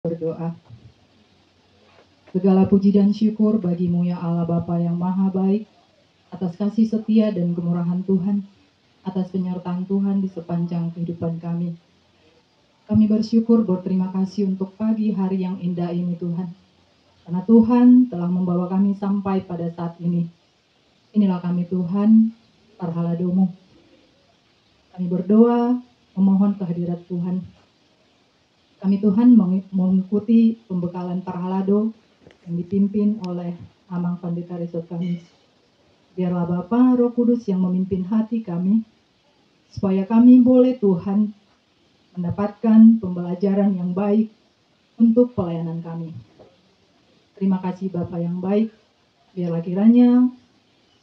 Berdoa. Segala puji dan syukur bagimu ya Allah Bapa yang maha baik, atas kasih setia dan kemurahan Tuhan, atas penyertaan Tuhan di sepanjang kehidupan kami. Kami bersyukur berterima kasih untuk pagi hari yang indah ini Tuhan, karena Tuhan telah membawa kami sampai pada saat ini. Inilah kami Tuhan, Parhalado-Mu. Kami berdoa memohon kehadirat Tuhan. Kami Tuhan mengikuti pembekalan Parhalado yang dipimpin oleh Amang Pendeta Resort kami. Biarlah Bapa Roh Kudus yang memimpin hati kami, supaya kami boleh Tuhan mendapatkan pembelajaran yang baik untuk pelayanan kami. Terima kasih Bapa yang baik, biarlah kiranya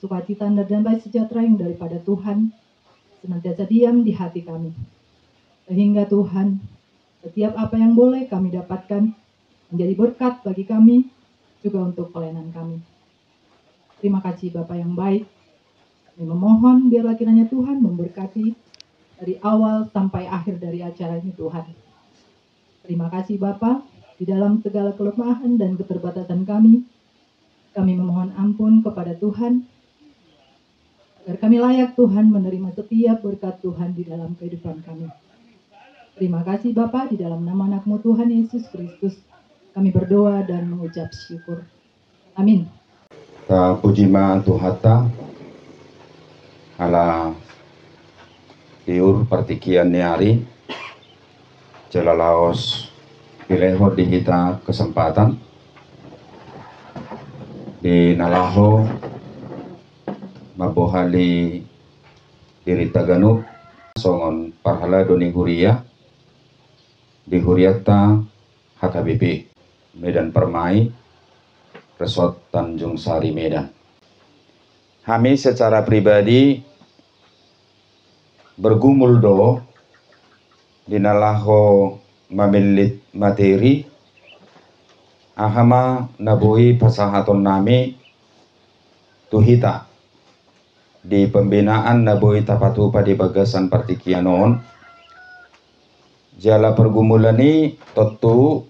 sukacita dan damai sejahtera yang daripada Tuhan senantiasa diam di hati kami. Sehingga Tuhan, setiap apa yang boleh kami dapatkan menjadi berkat bagi kami, juga untuk pelayanan kami. Terima kasih Bapa yang baik. Kami memohon biarlah kiranya Tuhan memberkati dari awal sampai akhir dari acara ini Tuhan. Terima kasih Bapa, di dalam segala kelemahan dan keterbatasan kami memohon ampun kepada Tuhan, agar kami layak Tuhan menerima setiap berkat Tuhan di dalam kehidupan kami. Terima kasih Bapa, di dalam nama anak-Mu Tuhan Yesus Kristus, kami berdoa dan mengucap syukur. Amin. Ta puji ma Tuhata ala tiur partikian niari jelalaos pilehor di kita kesempatan di nalaho mabohali diri Taganuk songon Parhalado ni Huria di Huriata HKBP Medan Permai Resort Tanjung Sari Medan. Kami secara pribadi bergumul do dinalaho mamilit materi ahama nabui pasahaton nami tuhita di pembinaan nabui tapatupa di bagasan partikianon jala pergumulani totu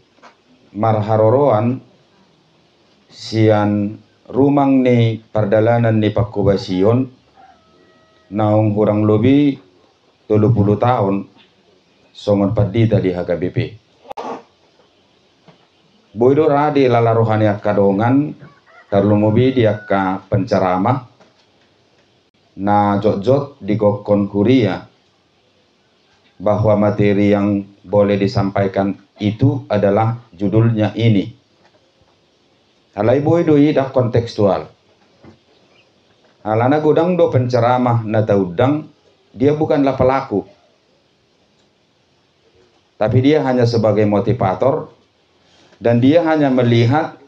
marharoroan sian rumang ni pardalanan ni Pakubasion naung kurang lebih 30 tahun songon padita di HKBP. Boido radi lala rohani kadongan tarlumobi diaka penceramah na jot-jot di kokon Huria bahwa materi yang boleh disampaikan itu adalah judulnya ini. Alai boido ida kontekstual. Alana godang do penceramah na taudang, dia bukanlah pelaku. Tapi dia hanya sebagai motivator dan dia hanya melihat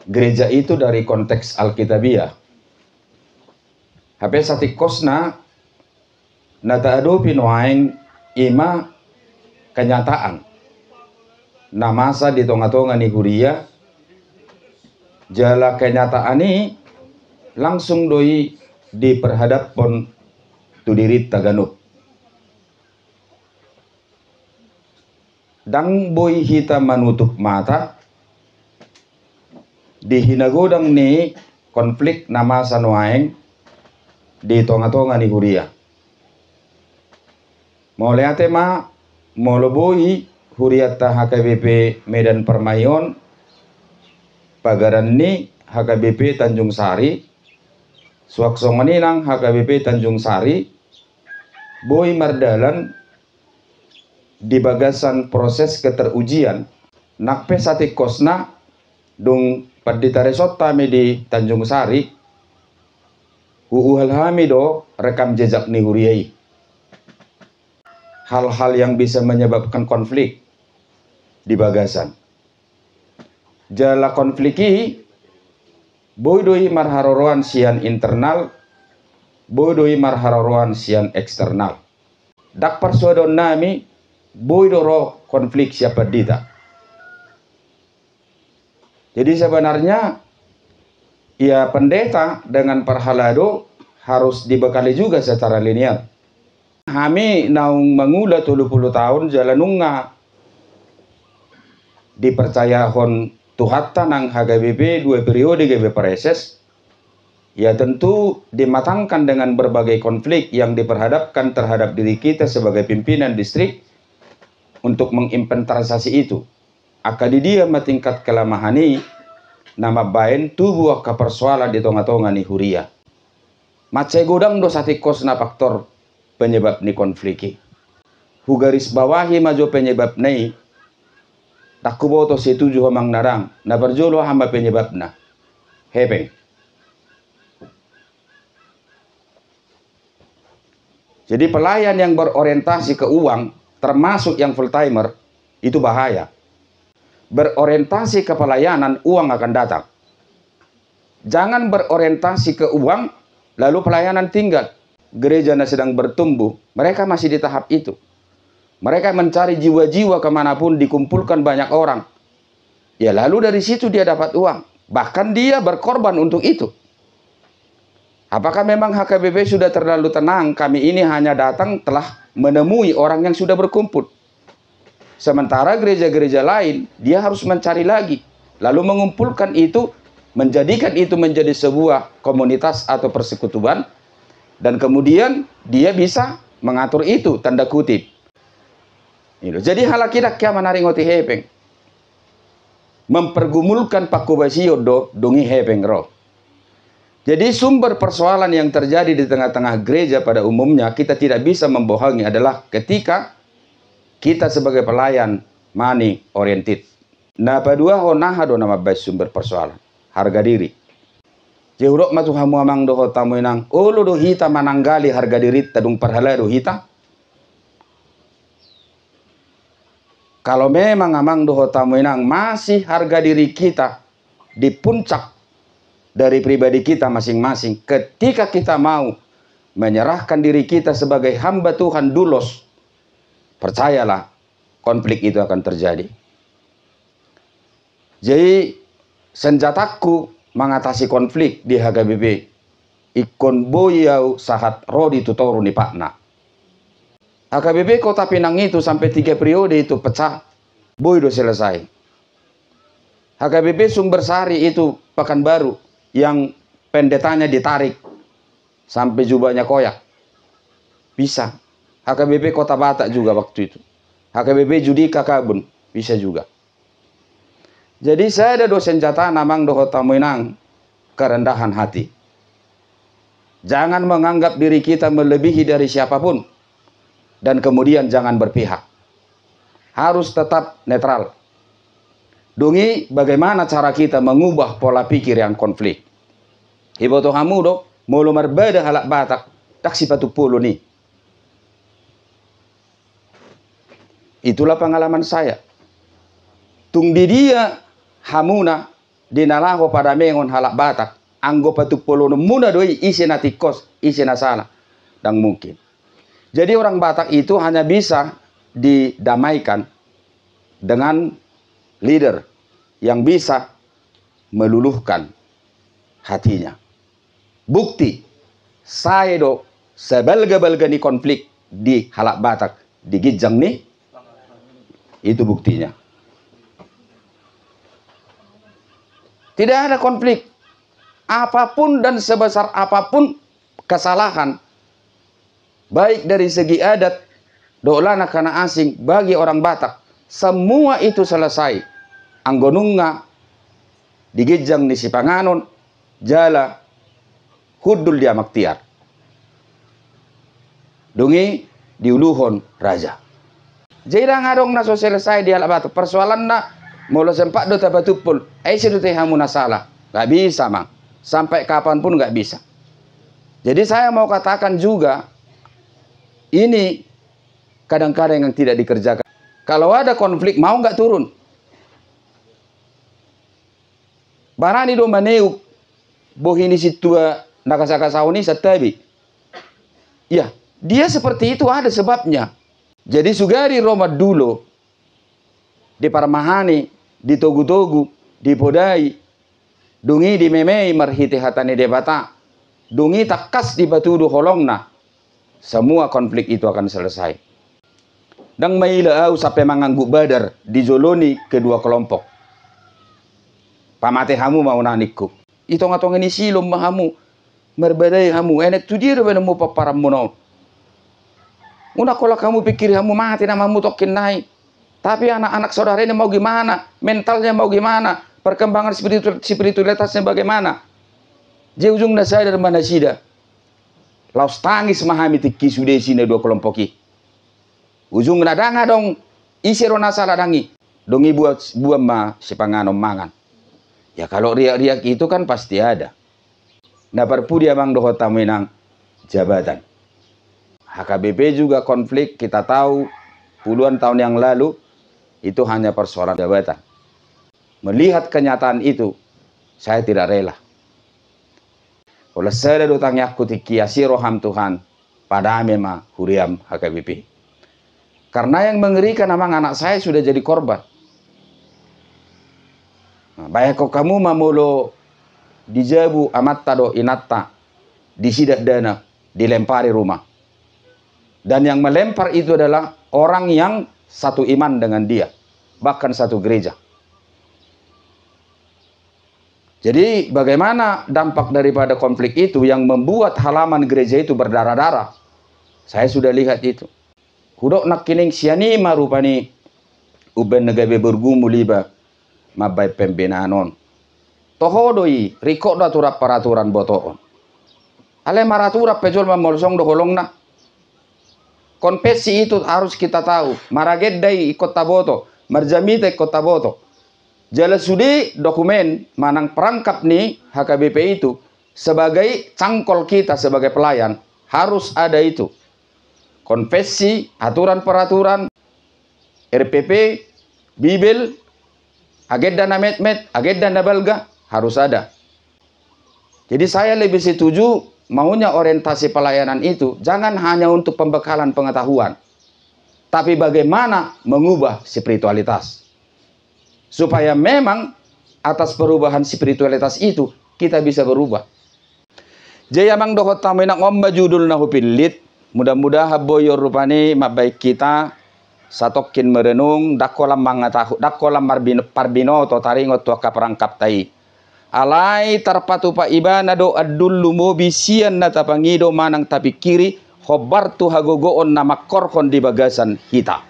gereja itu dari konteks Alkitabiah. Hape satikosna na taado pinoaing ima kenyataan. Na masa di tonga-tonga ni Huria jala kenyataan ini langsung doi diperhadapkan tu diri Taganuk. Dang boy hita menutup mata di hinagodang ni konflik nama sanuaeng di tonga-tonga ni Huria. Mau lihat ma mau leboi Huria ta HKBP Medan Permayon pagaran ni HKBP Tanjung Sari, suaksong maninang HKBP Tanjung Sari, boy mardalan di bagasan proses keterujian, nakpe sati kosna dung Pendeta Resort tame di Tanjung Sari, uuhal hamido rekam jejak ni Huriai. Hal-hal yang bisa menyebabkan konflik di bagasan. Jala konfliki boidoi marharoroan sian internal boidoi marharoroan sian eksternal dak persuadon nami boidoro konflik siapa dita. Jadi sebenarnya ya pendeta dengan Parhalado harus dibekali juga secara linear. Kami naung mangula 30 tahun jalanunga dipercaya hon tuhatta nang HKBP 2 periode GB Pareses, ya tentu dimatangkan dengan berbagai konflik yang diperhadapkan terhadap diri kita sebagai pimpinan distrik untuk menginventarisasi itu. Akadi dia tingkat kelamahani nama bain tubuh ke persoalan di tonga-tonga ni huria. Macai godang do satikos na faktor penyebab ni konflik. Hugaris bawahi majo penyebab ni takuboto setuju hamang narang na berjolo hamba penyebab na hepeng. Jadi pelayan yang berorientasi ke uang termasuk yang full timer itu bahaya. Berorientasi ke pelayanan, uang akan datang. Jangan berorientasi ke uang lalu pelayanan tinggal. Gereja sedang bertumbuh, mereka masih di tahap itu. Mereka mencari jiwa-jiwa kemanapun dikumpulkan banyak orang. Ya lalu dari situ dia dapat uang. Bahkan dia berkorban untuk itu. Apakah memang HKBP sudah terlalu tenang? Kami ini hanya datang telah menemui orang yang sudah berkumpul. Sementara gereja-gereja lain, dia harus mencari lagi. Lalu mengumpulkan itu, menjadikan itu menjadi sebuah komunitas atau persekutuan. Dan kemudian dia bisa mengatur itu, tanda kutip. Jadi halakidak kia manaringoti hepeng. Mempergumulkan pakubasio dongi hepeng roh. Jadi sumber persoalan yang terjadi di tengah-tengah gereja pada umumnya kita tidak bisa membohongi adalah ketika kita sebagai pelayan money oriented. Nah, padua honaha do nama baik sumber persoalan. Harga diri. Jeurok matu hamu amang do tamu inang. Ulu do hita mananggali harga diri tadung parhala do hita. Kalau memang amang do tamu inang masih harga diri kita di puncak dari pribadi kita masing-masing. Ketika kita mau menyerahkan diri kita sebagai hamba Tuhan dulos, percayalah konflik itu akan terjadi. Jadi senjataku mengatasi konflik di HKBP ikon boyau sahat rodi tutoru ni pakna. HKBP Kota Pinang itu sampai 3 periode itu pecah, boy do selesai. HKBP Sumber Sari itu Pekanbaru yang pendetanya ditarik sampai jubahnya koyak. Bisa. HKBP Kota Batak juga waktu itu. HKBP Judika Kabun bisa juga. Jadi saya ada dosen jatah namang doho tamuinang kerendahan hati. Jangan menganggap diri kita melebihi dari siapapun. Dan kemudian jangan berpihak. Harus tetap netral. Dungi bagaimana cara kita mengubah pola pikir yang konflik. Hiboto hamudo mulu marbeda halak Batak tak sipatu pulu nih. Itulah pengalaman saya. Tung di dia hamuna dinalaho pada mengon halak Batak. Anggo patu pulu muna doi isi natikos isi nasala dan mungkin. Jadi orang Batak itu hanya bisa didamaikan dengan leader yang bisa meluluhkan hatinya. Bukti, saya do sebelga-belga ni konflik di halak Batak, di Gijang nih, itu buktinya. Tidak ada konflik. Apapun dan sebesar apapun kesalahan, baik dari segi adat, dolana kana asing, bagi orang Batak, semua itu selesai. Anggonunga, digijang di Sipanganon, jala, hudul dia maktiar. Dungi, diuluhon raja. Jadi ngadong na so selesai di halak Batak. Persoalan na, mula sempat do tabatupul, sido tehamu na salah. Gak bisa, mang. Sampai kapanpun gak bisa. Jadi saya mau katakan juga, ini kadang-kadang yang tidak dikerjakan. Kalau ada konflik, mau nggak turun? Barani do maneu bohini situa nakasakasauni satabi. Ya, dia seperti itu ada sebabnya. Jadi sugari Roma dulu di Parmahani, di Togu-Togu, di Podai, dungi di Memei marhiti hatani debata, dungi takas di Batudu Holongna. Semua konflik itu akan selesai. Dang maila au sampai mengangguk badar dijoloni kedua kelompok. Pamate hamu mau nanikku. Itong-atong ini silom mahamu. Merbadai hamu. Enek tu dia doa nemu paparam munau. Una kalau kamu pikir kamu mati namamu tokin naik. Tapi anak-anak saudara ini mau gimana? Mentalnya mau gimana? Perkembangan spiritualitasnya bagaimana? Dia ujung nasa dari mana sida? Laus tangis mahami tiki sudah sini dua kelompoki. Ujung nadanga dong isi rona salah dangi. Dongi buat ma sepanganom mangan. Ya kalau riak-riak itu kan pasti ada. Nah perpudi amang doho taminang jabatan. HKBP juga konflik, kita tahu puluhan tahun yang lalu itu hanya persoalan jabatan. Melihat kenyataan itu, saya tidak rela. Oleh saya datangnya aku tikiasi roham Tuhan pada memang huriam HKBP. Karena yang mengerikan amang anak saya sudah jadi korban. Nah, baik kok kamu mamulo dijabu amatta do inatta disidak dana dilempari rumah. Dan yang melempar itu adalah orang yang satu iman dengan dia. Bahkan satu gereja. Jadi bagaimana dampak daripada konflik itu yang membuat halaman gereja itu berdarah-darah. Saya sudah lihat itu. Kudok nak kining sianima rupani uben negabe bergumu liba mabai pembinaanon. Tohodoi rikok da turap peraturan botoon. Ale maraturap pejol mamolsong do holongna. Konfesi itu harus kita tahu. Maragedai ikut taboto, marjamite ikut taboto. Jelas sudi dokumen manang perangkap nih HKBP itu sebagai cangkol kita sebagai pelayan harus ada itu. Konfesi, aturan peraturan, RPP, Bibel, agenda namet-met, agenda nabalga harus ada. Jadi saya lebih setuju maunya orientasi pelayanan itu jangan hanya untuk pembekalan pengetahuan, tapi bagaimana mengubah spiritualitas. Supaya memang atas perubahan spiritualitas itu kita bisa berubah. Jaya mang dohot tamu nak omba judul nahu pilit. Mudah-mudahan boyor rupani mabaik kita satokin merenung dakolam mangatahu dakolam parbino to taringot to kaperangkap tai. Alai tarpatu pa ibana do adullu mobisian na tapangido manang tapi kiri khobar tu hagogoon na makorkon di bagasan kita.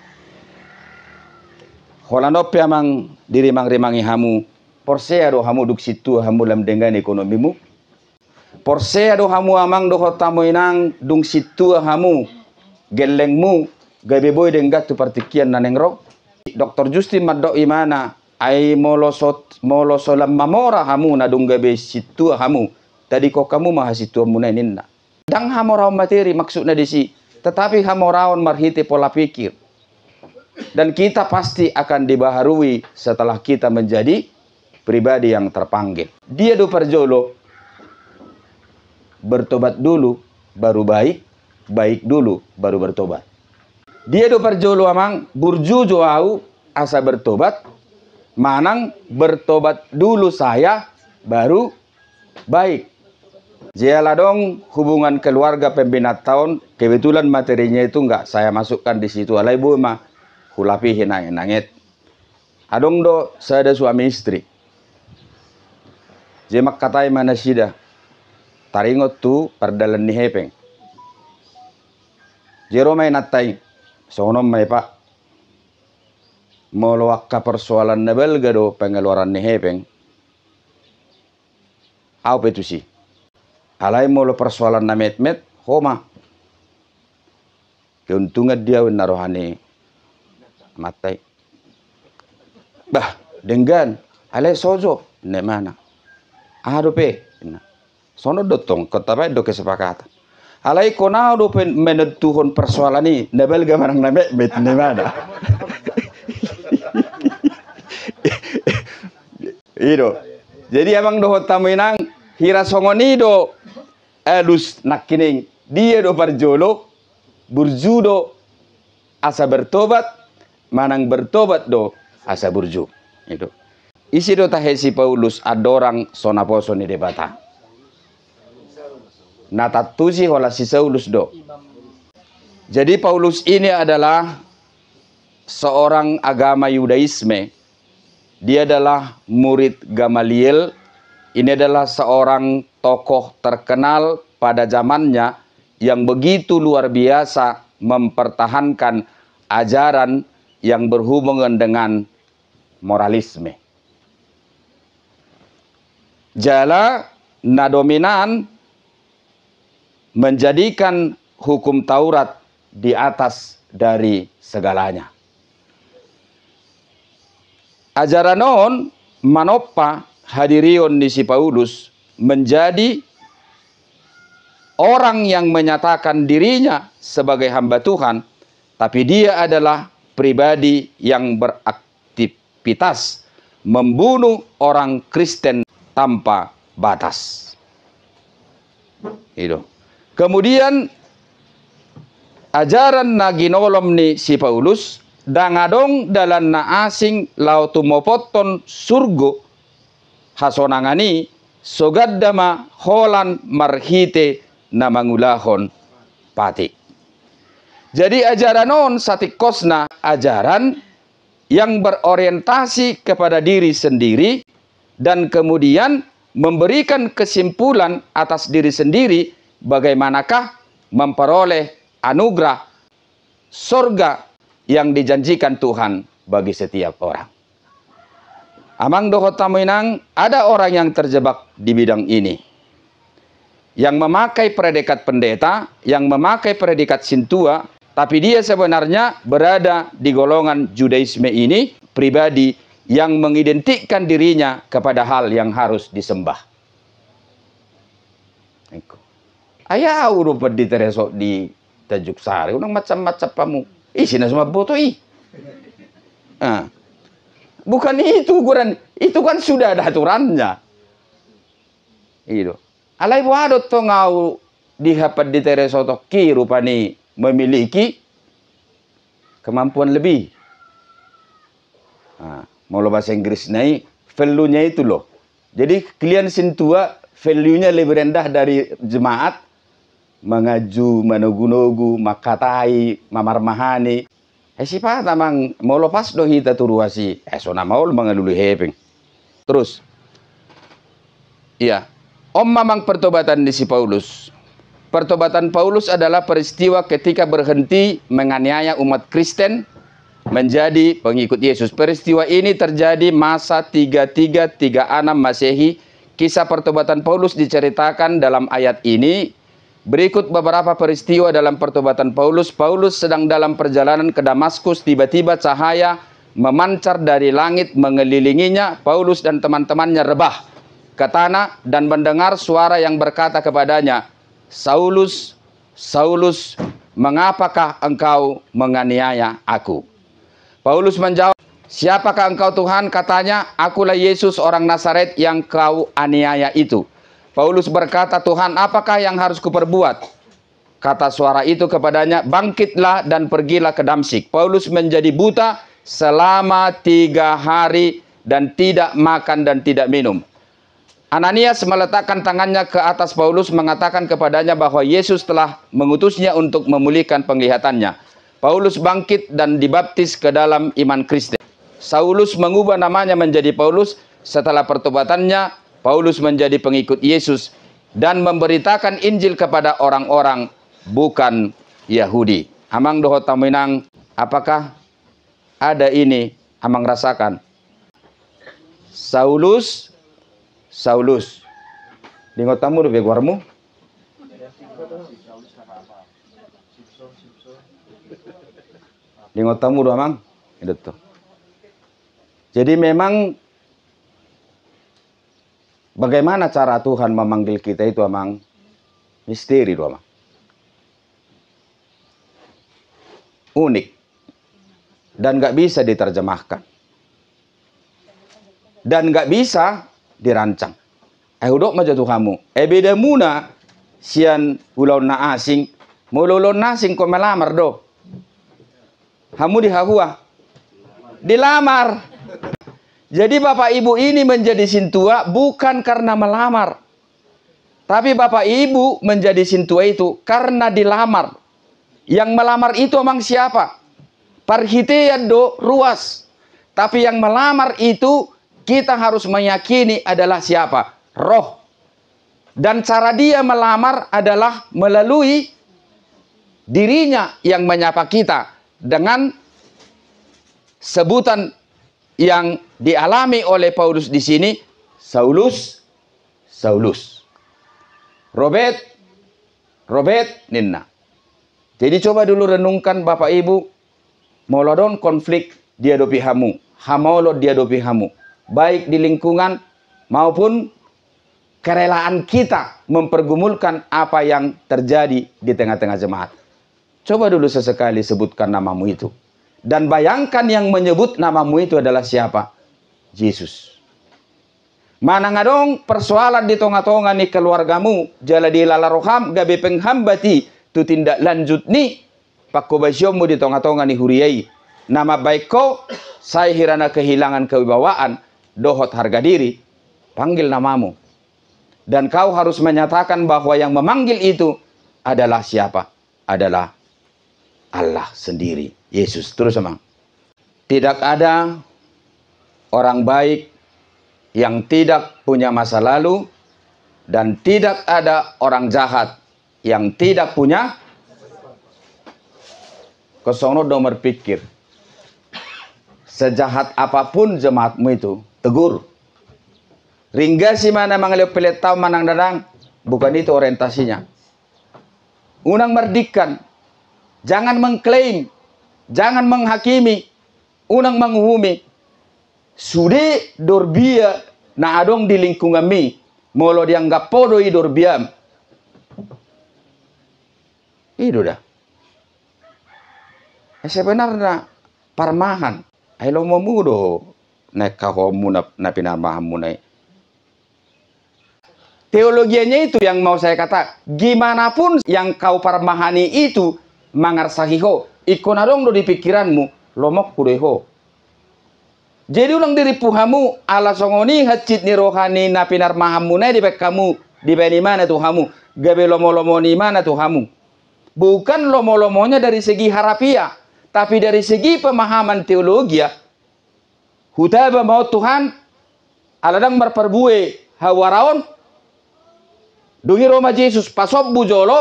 Holanope amang dirimang-rimangi hamu porsea do hamu duk situ hamu lam dengan ekonomimu. Porsea do hamu amang do hotamu inang dung situ hamu gelengmu gabe boy denggat tu partikian nanengro. Dr. Justin maddo imana ai molosolam mamora hamu na dung gabe situ hamu. Tadi kok kamu maha situ muneninna. Dang hamoraon materi maksudnya disi, tetapi hamoraon marhiti pola pikir. Dan kita pasti akan dibaharui setelah kita menjadi pribadi yang terpanggil. Dia do perjolo bertobat dulu baru baik, baik dulu baru bertobat. Dia do perjolo amang burjujo au asa bertobat, manang bertobat dulu saya baru baik. Jialah dong hubungan keluarga pembina tahun, kebetulan materinya itu enggak saya masukkan di situ. Alai bu mah hulapi hinang-hinangit. Adong do sada suami istri. Jemak katai mana sida. Taringot tu pardalan ni hepeng. Jero may natay. Sonom may pak. Moluwak ka persoalan na belga do pengeluaran ni hepeng. Au petu si. Alay molo persoalan na met-met. Homa. Keuntungan dia narohani matay. Bah, dengan alay sojo ne mana. Ado pe. Sono dotong kotabay do kesepakatan. Alay konao do pen menentuhon persoalan ni nebel gamarang na met ne mana. Iro. Jadi abang do tamu inang hira songoni do elus nakining dia do parjolo burjudo asa bertobat manang bertobat do asa burju itu isi do tahesi Paulus adorang sonaposo ni debata natatusi hola si Saulus do. Jadi Paulus ini adalah seorang agama Yudaisme. Dia adalah murid Gamaliel. Ini adalah seorang tokoh terkenal pada zamannya yang begitu luar biasa mempertahankan ajaran yang berhubungan dengan moralisme. Jala na dominan menjadikan hukum Taurat di atas dari segalanya. Ajaran non manoppa hadirion di si Paulus menjadi orang yang menyatakan dirinya sebagai hamba Tuhan, tapi dia adalah pribadi yang beraktivitas membunuh orang Kristen tanpa batas. Itu. Kemudian ajaran na ginolom ni si Paulus dangadong dalan na asing lau tumopoton surgo hasonangani sogaddama holan marhite na mangulahon pati. Jadi ajaran non satikosna ajaran yang berorientasi kepada diri sendiri dan kemudian memberikan kesimpulan atas diri sendiri bagaimanakah memperoleh anugerah surga yang dijanjikan Tuhan bagi setiap orang. Amang dohotaminang ada orang yang terjebak di bidang ini. Yang memakai predikat pendeta, yang memakai predikat sintua, tapi dia sebenarnya berada di golongan Judaisme ini, pribadi yang mengidentikan dirinya kepada hal yang harus disembah. Ayah udah di teresok di Tajuk Sari, unang macam-macam pamu. Sini semua boto bukan itu ukuran, itu kan sudah ada aturannya. Itu. Alai buadot to ngau dihapat di teresoto ki rupani memiliki kemampuan lebih. Mau bahasa Inggris nai value-nya itu loh. Jadi klien sintua value-nya lebih rendah dari jemaat. Mengaju, manogu-nogu, makatai, mamarmahani. Siapa tamang mau lepas do hita turuasi. Sona mau mengalului hepeng. Terus. Iya. Mamang pertobatan di si Paulus. Pertobatan Paulus adalah peristiwa ketika berhenti menganiaya umat Kristen menjadi pengikut Yesus. Peristiwa ini terjadi masa 3336 Masehi. Kisah pertobatan Paulus diceritakan dalam ayat ini. Berikut beberapa peristiwa dalam pertobatan Paulus. Paulus sedang dalam perjalanan ke Damaskus. Tiba-tiba cahaya memancar dari langit mengelilinginya. Paulus dan teman-temannya rebah ke tanah dan mendengar suara yang berkata kepadanya, Saulus, Saulus, mengapakah engkau menganiaya aku? Paulus menjawab, siapakah engkau Tuhan? Katanya, akulah Yesus orang Nazaret yang kau aniaya itu. Paulus berkata, Tuhan, apakah yang harus kuperbuat? Kata suara itu kepadanya, bangkitlah dan pergilah ke Damsyik. Paulus menjadi buta selama 3 hari dan tidak makan dan tidak minum. Ananias meletakkan tangannya ke atas Paulus, mengatakan kepadanya bahwa Yesus telah mengutusnya untuk memulihkan penglihatannya. Paulus bangkit dan dibaptis ke dalam iman Kristen. Saulus mengubah namanya menjadi Paulus. Setelah pertobatannya, Paulus menjadi pengikut Yesus dan memberitakan Injil kepada orang-orang bukan Yahudi. Amang dohot taminang, apakah ada ini? Amang rasakan. Saulus, Saulus. Lingot tamu do beguarmu. Lingot tamu do amang. Itu. Jadi memang bagaimana cara Tuhan memanggil kita itu amang misteri do amang. Unik. Dan nggak bisa diterjemahkan. Dan nggak bisa dirancang. Udok majatuh kamu. Beda muna sian ulau na asing. Mululun asing ko melamar do. Kamu dihahua. Dilamar. Jadi Bapak Ibu ini menjadi sintua bukan karena melamar. Tapi Bapak Ibu menjadi sintua itu karena dilamar. Yang melamar itu emang siapa? Parhitian do ruas. Tapi yang melamar itu kita harus meyakini adalah siapa? Roh. Dan cara dia melamar adalah melalui dirinya yang menyapa kita dengan sebutan yang dialami oleh Paulus di sini, Saulus, Saulus. Robert, Robert, Ninna. Jadi coba dulu renungkan Bapak Ibu, molodon konflik dia dopi hamu, hamolod dia dopi hamu, baik di lingkungan maupun kerelaan kita mempergumulkan apa yang terjadi di tengah-tengah jemaat. Coba dulu sesekali sebutkan namamu itu. Dan bayangkan yang menyebut namamu itu adalah siapa? Yesus. Mana ngadong persoalan di tonga-tonga ni keluargamu, jala di lalaroham gabe penghambati tu tindak lanjut ni pakobasyomu di tonga-tonga ni huriyai. Nama baik kau, saya hirana kehilangan kewibawaan, dohot harga diri, panggil namamu. Dan kau harus menyatakan bahwa yang memanggil itu adalah siapa? Adalah Allah sendiri. Yesus. Terus emang. Tidak ada orang baik yang tidak punya masa lalu. Dan tidak ada orang jahat yang tidak punya kesono nomor pikir. Sejahat apapun jemaatmu itu, tegur. Ringga si mana mangalio peletau manang dadang. Bukan itu orientasinya. Unang merdikan. Jangan mengklaim. Jangan menghakimi. Unang menghumi. Sude dorbia na adong di lingkungan mi. Molo dianggap podoi dorbiam. Itu dah. Sebenarnya parmahan. Ayo momudo. Nek kahomu na pinarmahamu na. Teologianya itu yang mau saya kata. Gimana pun yang kau parmahani itu mangarsahiho. Ikonadong do di pikiranmu. Lomok kudeho. Jadi ulang diri puhamu. Ala songoni hacit ni rohani na pinarmahamu na di kamu. Di mana tuhamu. Gabe lomo-lomo ni mana tuhamu. Bukan lomo-lomonya dari segi harafiah. Tapi dari segi pemahaman teologi. Hutaba mau Tuhan. Aladang marperbue hawaraon. Dungi Roma Yesus pasop bujolo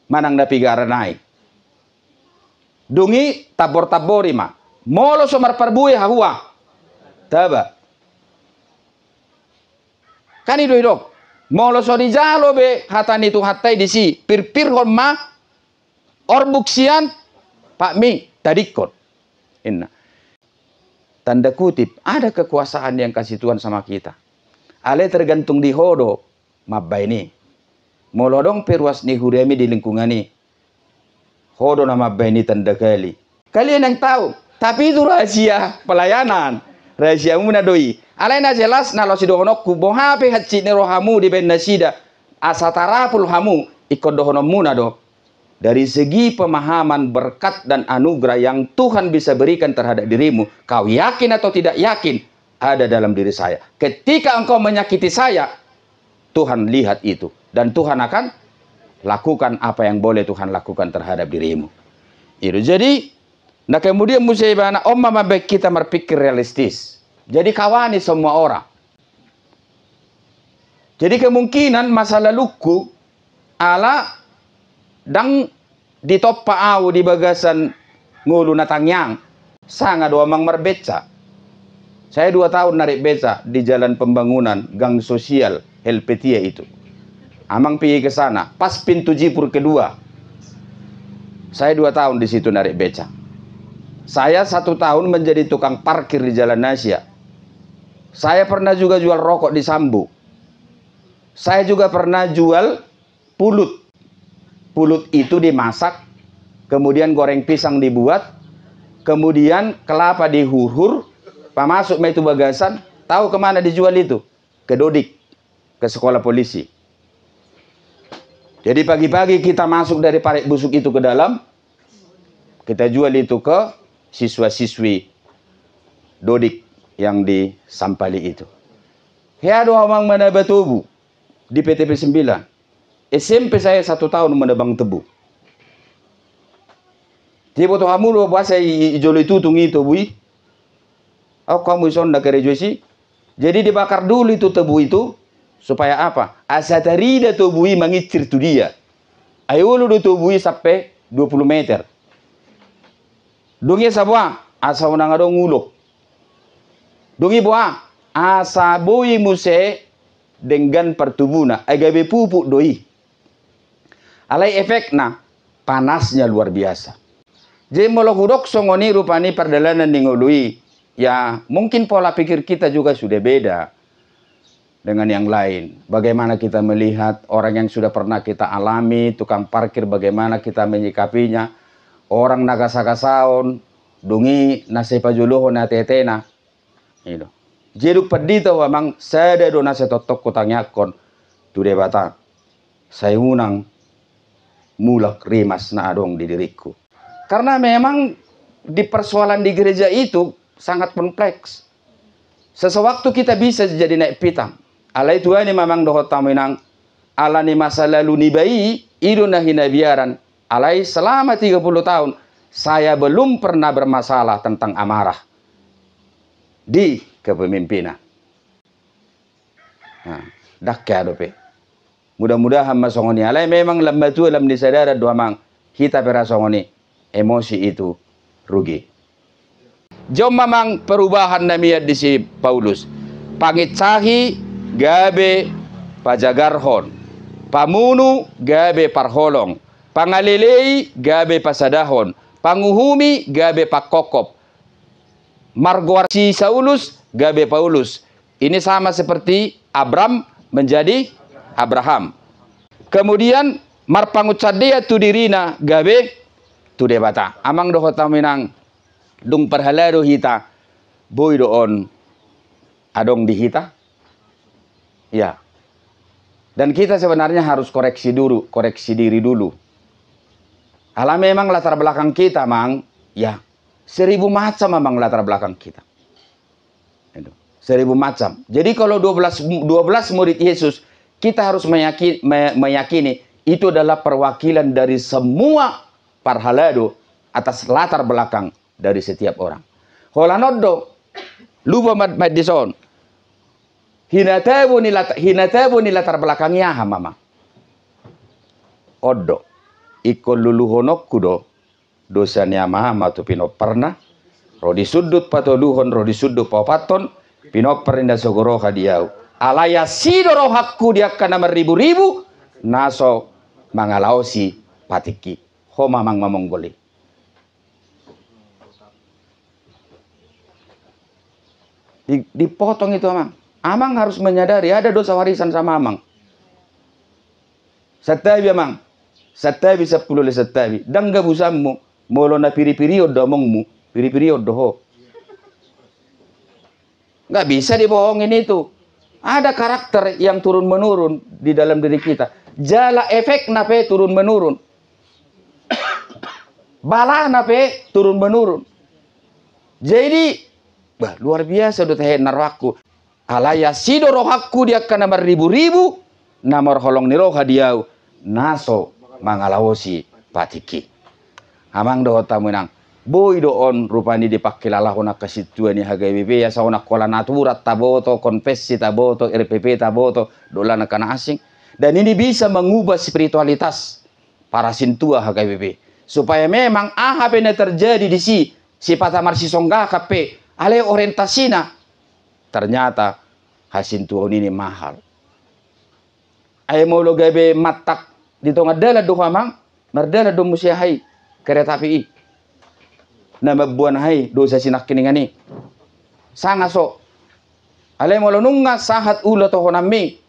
manang napigara naik. Dungi tabor-tabori ma. Molo somar perbuih hahua. Taba. Kan itu. Molo so di jalo be hatan itu hatai di si. Pir-pir ma orbuksian Pak Mi tadikot. Inna. Tanda kutip, ada kekuasaan yang kasih Tuhan sama kita. Ale tergantung di hodo. Mabay ni. Molodong perwas ni huremi di lingkungan ni. Hodo na mabay ni tanda kali. Kalian yang tahu. Tapi itu rahasia pelayanan. Rahasia muna doi. Alay na jelas na lo si dohonok ku bohape hatsi ni rohamu di ben nasida. Asatara pul hamu ikon dohonom muna do. Dari segi pemahaman berkat dan anugerah yang Tuhan bisa berikan terhadap dirimu. Kau yakin atau tidak yakin. Ada dalam diri saya. Ketika engkau menyakiti saya. Tuhan lihat itu. Dan Tuhan akan lakukan apa yang boleh Tuhan lakukan terhadap dirimu. Itu jadi, nah kemudian musibah mama baik kita berpikir realistis. Jadi kawani semua orang. Jadi kemungkinan masa laluku ala dang ditoppa au di bagasan ngulu natangyang. Sangat dua mang merbeca. Saya 2 tahun narik beca di jalan pembangunan gang sosial Helvetia itu. Amang pergi ke sana. Pas pintu jipur kedua. Saya 2 tahun di situ narik beca. Saya 1 tahun menjadi tukang parkir di Jalan Asia. Saya pernah juga jual rokok di Sambu. Saya juga pernah jual pulut. Pulut itu dimasak. Kemudian goreng pisang dibuat. Kemudian kelapa dihurhur. Pamasuk itu bagasan. Tahu kemana dijual itu? Ke Dodik. Ke sekolah polisi. Jadi pagi-pagi kita masuk dari parit busuk itu ke dalam. Kita jual itu ke siswa-siswi Dodik yang di Sampali itu. Ya doa mang menebang tebu di PTP 9. SMP saya 1 tahun menebang tebu. Tiba tu hamu lo bahasa ijolo itu tungi itu bui. Oh kamu ison nak gereja sih. Jadi dibakar dulu itu tebu itu supaya apa? Asatarida tubui mangicir tu dia. Ayo lu tubui sampai 20 meter. Dungi sabwa asa unang adong ngulok. Dungi boa asa boi muse dengan pertubuna agabe pupuk doi. Alai efekna panasnya luar biasa. Jadi molokudok songoni rupani perjalanan ningului. Ya mungkin pola pikir kita juga sudah beda dengan yang lain. Bagaimana kita melihat orang yang sudah pernah kita alami, tukang parkir bagaimana kita menyikapinya. Orang nagasakasaon, dungi nasipajuluho na tetena. Itu. Jeduk pedito memang sada do nasetotok kutangyakon tu debata. Saya unang mulak rimas na adong di diriku. Karena memang di persoalan di gereja itu sangat kompleks. Sesewaktu kita bisa jadi naik pitang. Alai Tuhan ni memang dohot taminang ala ni masa lalu ni bayi idu na hinabiaran. Alai selama 30 tahun saya belum pernah bermasalah tentang amarah di kepemimpinan. Nah, dak ya dope. Mudah-mudahan masongoni alai memang lambat tu lam disadara doa mang kita perasongoni emosi itu rugi. Jom memang perubahan namiat di si Paulus. Pangitsahi gabe pajagarhon. Pamunu gabe parholong. Pangalilei gabe pasadahon. Panguhumi gabe pakokop. Marguar si Saulus gabe Paulus. Ini sama seperti Abram menjadi Abraham. Kemudian marpangucadia tu dirina gabe tu debata. Amang dohot taminang dung perhalado hita boy doon adong di hita. Ya. Dan kita sebenarnya harus koreksi diri dulu. Alah memang latar belakang kita mang, ya 1000 macam memang latar belakang kita. Itu. 1000 macam. Jadi kalau 12 murid Yesus, kita harus meyakini itu adalah perwakilan dari semua parhalado atas latar belakang dari setiap orang. Holanodo lupa madison. Hinatabu ni latar belakangnya mama. Odo ikon luluhonok kudo dosanya mama tu pino pernah rodi sudut patoluhon rodi sudut papaton pino perinda sogoro hadiau alaya sidoro hakku dia kana ribu-ribu naso mangalausi patiki ho mamang mamonggoli. Dipotong itu amang. Amang harus menyadari ada dosa warisan sama amang. Satabi amang. Satabi 10 le satabi. Dangga busammu. Molo na piri-piri odomongmu. Piri-piri odoho. Nggak bisa dibohongin itu. Ada karakter yang turun-menurun di dalam diri kita. Jala efek nape turun-menurun. Bala nape turun-menurun. Jadi bah, luar biasa do teh narwaku. Alaya sido rohakku dia kana ribu-ribu namor holong ni roha diau naso mangalawosi patiki. Amang do tamunang boy doon rupani dipakai lalahona kasituan ni hagai bebe ya sauna kola naturat taboto konfesi taboto RPP taboto dolana kana asing. Dan ini bisa mengubah spiritualitas para sintua hagai bebe supaya memang apa yang terjadi di si patamar si songga kape ale orientasina ternyata hasin tuhon ini mahal. Ay mau lo gabe matak di tengah dala do mamang mardala do musiahai kereta api na magbuan hai do sa sinakkiningani sanga so ale mau lo nunga sahat ulo to honami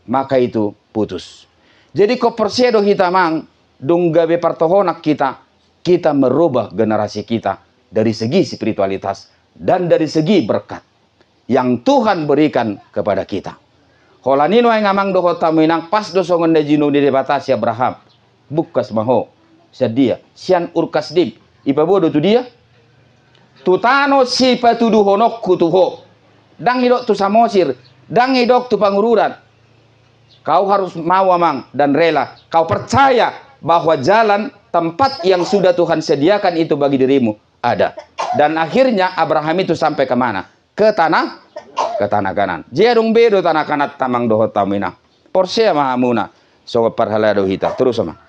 maka itu putus. Jadi ko persiedo kita mang dong gabe partohonak kita merubah generasi kita dari segi spiritualitas dan dari segi berkat yang Tuhan berikan kepada kita. Holanino yang ngamang doho taminang pas dosongan da jino di debatasi Abraham. Bukas maho. Sedia. Sian urkas dib. Ipabodo tu dia. Tutano si patudu honok kutuho. Dang hidok tu samosir. Dang hidok tu pangururan. Kau harus mau amang dan rela. Kau percaya bahwa jalan tempat yang sudah Tuhan sediakan itu bagi dirimu ada. Dan akhirnya Abraham itu sampai kemana? Ke tanah kanan. Jadung bedo tanah kanan tamang dohot tamina. Porsche mahamuna. So parhala dohita. Terus sama.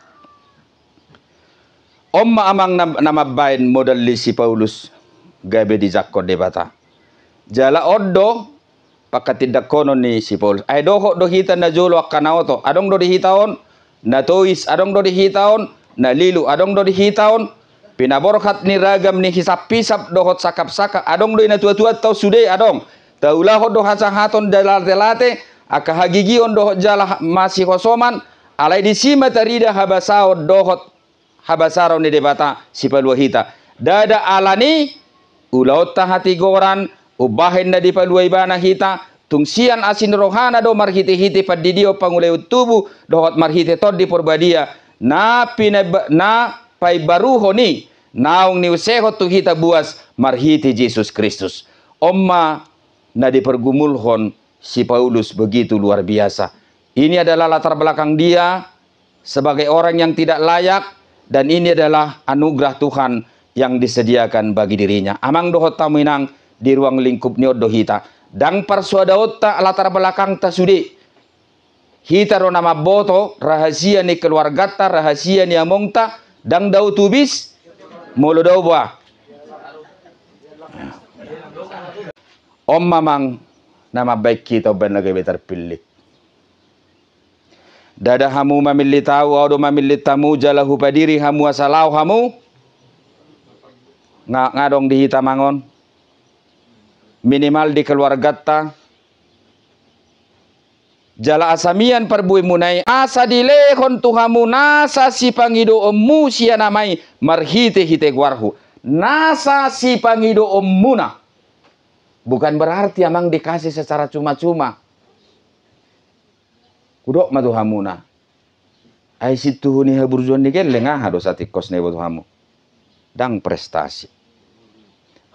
Omma amang nama bain modal si Paulus gabe di zakko debata. Jala oddo pakatidak kono ni si Paulus. Ay doho dohita na jolo akanaoto. Adong do dihitaon na tois. Adong do dihitaon na lilu. Adong do dihitaon pinaborkat ni ragam ni hisap-pisap dohot sakap-sakap. Adong do ina tua-tua tau sude adong. Taulahot do hasahaton dalate-late akahagigion dohot jala masih kosoman. Alai disima tarida habasao dohot habasaro ni debata si paluahita. Dada alani ulaut hati goran ubahin na di paluaibana hita tungsian asin rohana do marhiti-hiti padidio panguleu tubuh dohot marhiti tod di porbadia na pai baruho ni naung ni usehot tu hita buas marhiti Yesus Kristus. Omma na dipergumulhon si Paulus begitu luar biasa. Ini adalah latar belakang dia sebagai orang yang tidak layak, dan ini adalah anugerah Tuhan yang disediakan bagi dirinya. Amang dohot taminang di ruang lingkup niod dohita. Dang parsuadaot ta latar belakang ta sudi. Hita ro nama boto rahasia ni keluarga ta, rahasia ni among ta, dang dau tubis molo dau ba. Om mamang nama baik kita benar terpilih. Dada hamu mamili tahu, audo mamili tamu jalahu padiri hamu asalau hamu ngadong di hitamangon minimal di keluarga ta jala asamian perbui munai asa dilehon tuhamu nasa si pangido ommu sia namai marhite hite guarhu nasa si pangido ommuna. Bukan berarti amang dikasih secara cuma-cuma. Kudok matu hamuna. Ai situ ni haburjon ni kel lengah hado satikos ne boto hamu. Dang prestasi.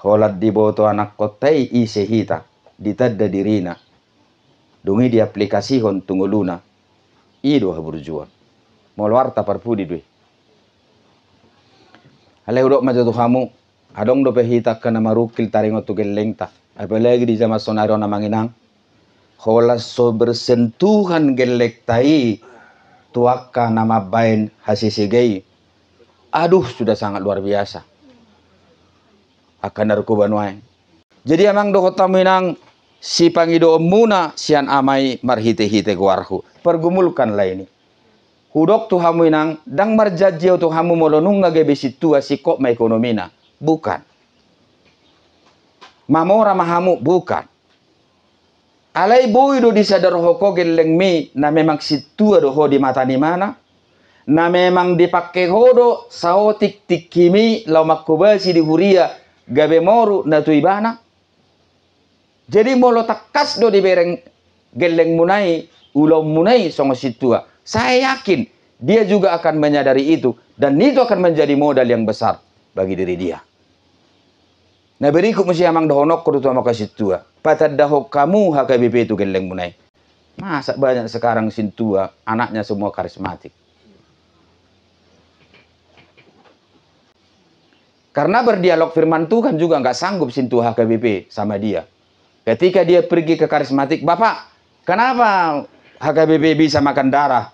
Holat di boto anak kotai ise hita ditadda dirina. Dungi di aplikasi hon tunguluna. Ido haburjuan. Molwarta parpudi dui. Ale udok matu hamu. Adong do pehita kana marukil taringot tu gelengta. Apalagi di zaman sonaro na manginang. Holas so bersentuhan gelek tai tuaka nama bain hasisigay. Aduh, sudah sangat luar biasa. Akan narkoba nuai. Jadi amang dohot taminang si pangido muna sian amai marhite-hite guarhu. Pergumulkanlah ini. Hudok tu hamu inang dang marjajio tu hamu molonung ngage situa si kok ma ekonomina. Bukan. Mamora mahamu bukan. Alai boy do disadar hoko geleng mi na memang situa do ho di mata ni mana. Na memang dipakai hodo saotik tikimi lau makubasi di huria gabe moru na tuibana. Jadi molo takas do di bereng geleng munai ulau munai songo situa. Saya yakin dia juga akan menyadari itu dan itu akan menjadi modal yang besar bagi diri dia. Nah berikut mesti amang dohonok kudu sama kasih tua. Patad dahok kamu HKBP itu geleng munai. Masa banyak sekarang sintua anaknya semua karismatik. Karena berdialog firman Tuhan juga nggak sanggup sintua HKBP sama dia. Ketika dia pergi ke karismatik, Bapak, kenapa HKBP bisa makan darah?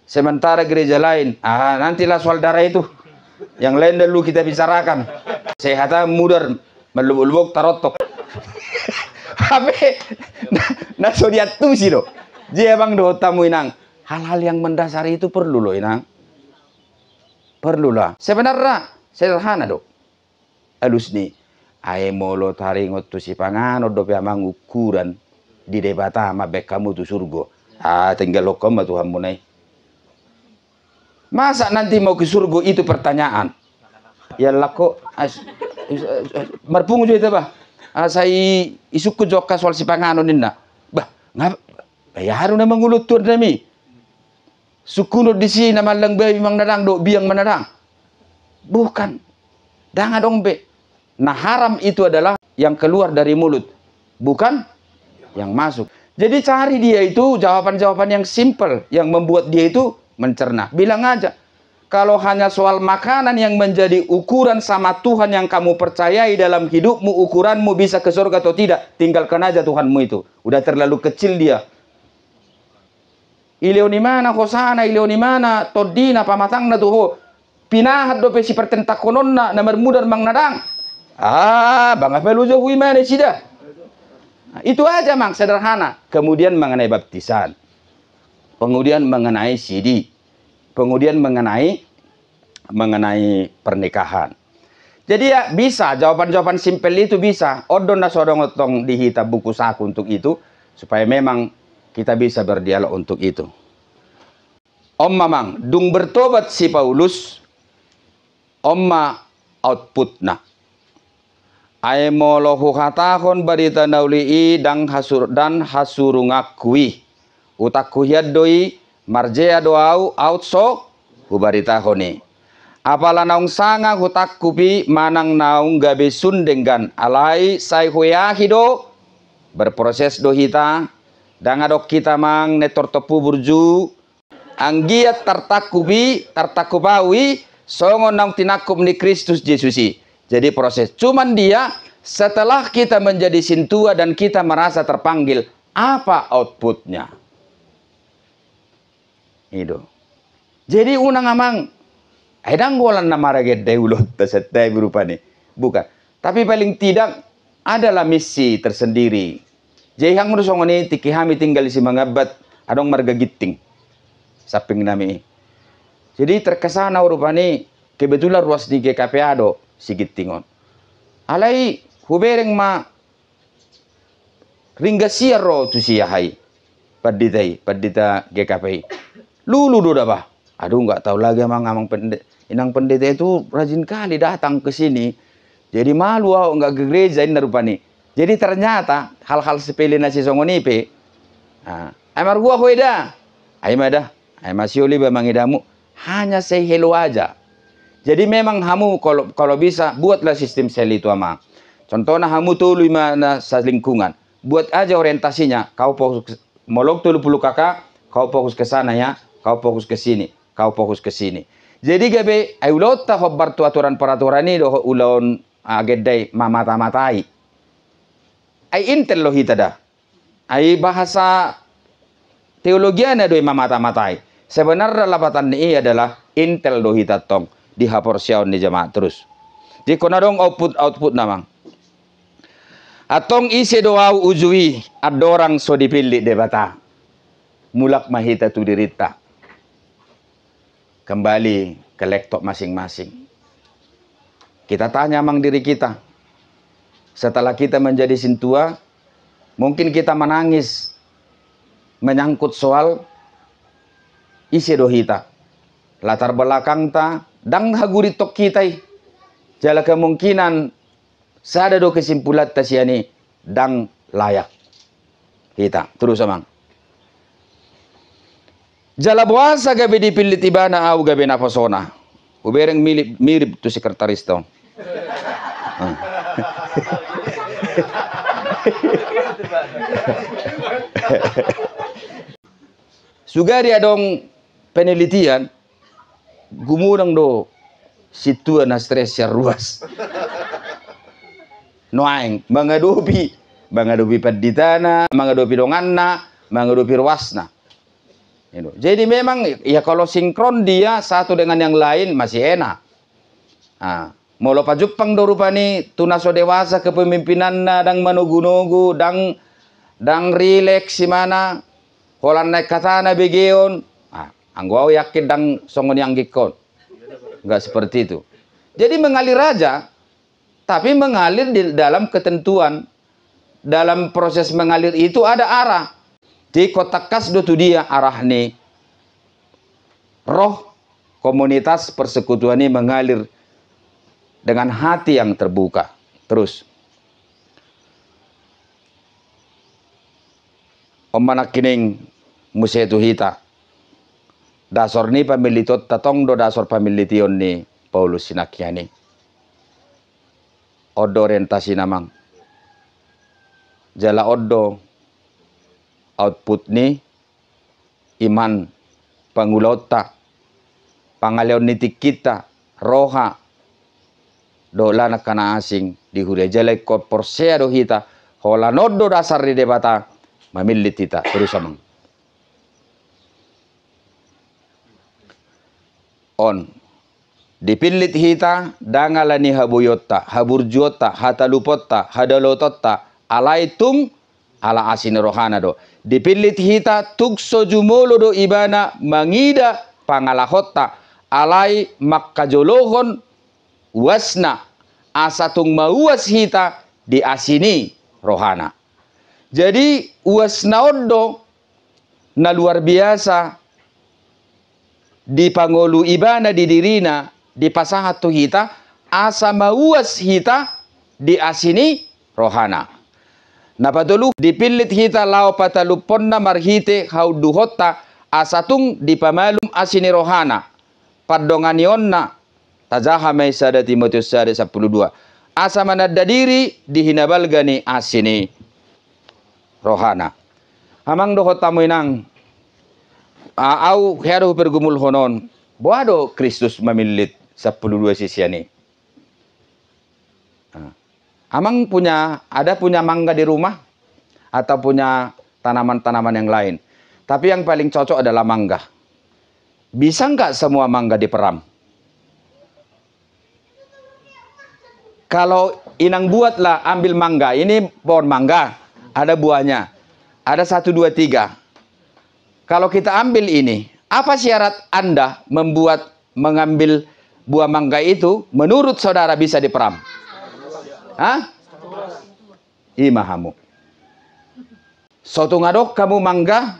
Sementara gereja lain, nantilah soal darah itu. Yang lain dulu kita bicarakan. Sehatan mudar melubuk tarotok. Habe nah so dia tuh sih do. Dia bang do tamu inang. Hal-hal yang mendasar itu perlu loh inang. Perlulah. Sebenarnya sederhana do. Halus nih. Ae molo taringot tu si pangano do pe amang ukuran di debata ama bek kamu tu surgo. Tinggal lokom tuh hamunai. Masa nanti mau ke surga itu pertanyaan. Ya lako marpungu itu bah. Saya isuk ke joka soal si pangano nina. Bah, ngap bayaru na mangulutur nami. Sukuno di sini nama lang bayi mang nadang do biang menadang. Bukan. Danga dong be. Nah haram itu adalah yang keluar dari mulut, bukan yang masuk. Jadi cari dia itu jawaban-jawaban yang simple yang membuat dia itu mencerna. Bilang aja, kalau hanya soal makanan yang menjadi ukuran sama Tuhan yang kamu percayai dalam hidupmu, ukuranmu bisa ke surga atau tidak, tinggalkan aja Tuhanmu itu. Udah terlalu kecil dia. Ileo ni mana hosana, ileo ni mana todina pamatang na tuho. Pinahat do pe si pertentakonon na mudar mang nadang. Bang apa lu jauh mana sida? Nah, itu aja mang sederhana. Kemudian mengenai baptisan. Kemudian mengenai sidi. Kemudian mengenai pernikahan. Jadi ya bisa, jawaban-jawaban simpel itu bisa. Odon na sodong otong dihita buku saku untuk itu, supaya memang kita bisa berdialog untuk itu. Mamang, dung bertobat si Paulus, omma output na. Ay molohu hatahon barita nauli dan hasurungakui. Utakku hiadoi marjea doau outso hubarita honi. Apala naung sanga hutak kupi manang naung gabe sundenggan alai sai huyahido berproses dohita dangadok kita mang netor tepu burju anggiat tartakupawi songon naung tinakup ni Kristus Yesusi. Jadi proses cuman dia setelah kita menjadi sintua dan kita merasa terpanggil, apa outputnya? Itu. Jadi unang amang edang golan nama raget deulot tesetai berupa nih. Bukan. Tapi paling tidak adalah misi tersendiri. Jadi hang menusong ini tiki kami tinggal di Simangabat adong marga giting. Saping nami. Jadi terkesana berupa nih kebetulan ruas di GKP ado si gitingon. Alai hubereng ma ringga siaro tu siyahai. Padita GKP. Lulu do dah. Aduh nggak tahu lagi amang inang pendeta itu rajin kali datang ke sini. Jadi malu nggak ke gereja ini rupani. Jadi ternyata hal-hal sepele nasi songonipe. Amar gua hoida. Aimada, aimasioli bamangidamu hanya say hello aja. Jadi memang kamu kalau bisa buatlah sistem sel itu amang. Contohnya kamu tulu mana lingkungan. Buat aja orientasinya. Kau fokus molok tulu puluh kakak, kau fokus ke sana ya. Kau fokus ke sini, kau fokus ke sini. Jadi gabe ai ulot ta hobar tu aturan-peraturan ini do ulon agedai mamata-matai. Ai intel lo hitada. Ai bahasa teologiana do mamata-matai. Sebenarnya lapatan ini adalah intel do hitatong di haporsiaon di jemaat terus. Di konadong output namang. Atong isi doa ujui adorang so dipilih debata. Mulak mahita tu dirita. Kembali ke laptop masing-masing. Kita tanya mang diri kita. Setelah kita menjadi sintua, mungkin kita menangis menyangkut soal isi dohita. Latar belakang ta dang haguri tok kita. Jala kemungkinan sada do kesimpulan tasiani dang layak. Kita terus amang. Jala buasa gabe dipilih tibana au gabe na pasona. Ubereng mirip tu sekretaris tong. Sugari adong penelitian gumurang do situa na stres ya ruas. Noaing mangadopi paditana, mangadopi donganna, mangadopi ruasna. Jadi memang ya kalau sinkron dia satu dengan yang lain masih enak. Molo pajupang do rupani tunaso dewasa kepemimpinan na dang manugu-nugu dang relax si mana holan naik katana begeon. Anggo yakin dang songon yang gikon. Enggak seperti itu. Jadi mengalir aja tapi mengalir di dalam ketentuan. Dalam proses mengalir itu ada arah. Di kotak kas do tu dia arah nih roh komunitas persekutuan ini mengalir dengan hati yang terbuka. Terus omanak kining musetu hita dasor ni pamilitot tatong do dasor pamilition ni Paulus sinakyani odo orientasi namang jala odo output ni iman pangulota pangaleon nitik kita roha do lana kana asing di huria jalai ko porsea do hita hola noddo dasar di debata mamilit hita terus amang on dipilit hita dangalani habuyotta haburjuotta hatalupotta hadalototta alaitung ala asin rohana do dipilit hita tukso jumolo do ibana mangida pangalahotta alai makkajolohon wasna asatung mauas hita di asini rohana. Jadi wasna oddo na luar biasa di pangolu ibana di dirina di pasahat tu hita asa mauas hita di asini rohana. Napatulu dipilit hita lao pataluponna marhite hauduhotta asatung di pamalum asini rohana. Padonganionna tajahamai sada Timotius sada 12. Asa manadda diri dihinabalgani asini rohana. Amang dohotamu inang au heru pergumul honon. Boado Kristus memilit 12 sisiani. Amang ada punya mangga di rumah atau punya tanaman-tanaman yang lain. Tapi yang paling cocok adalah mangga. Bisa nggak semua mangga diperam? Kalau inang buatlah ambil mangga, ini pohon mangga, ada buahnya, ada 1, 2, 3. Kalau kita ambil ini, apa syarat Anda mengambil buah mangga itu menurut saudara bisa diperam? Hah? Imahamu. Soto ngadok kamu mangga,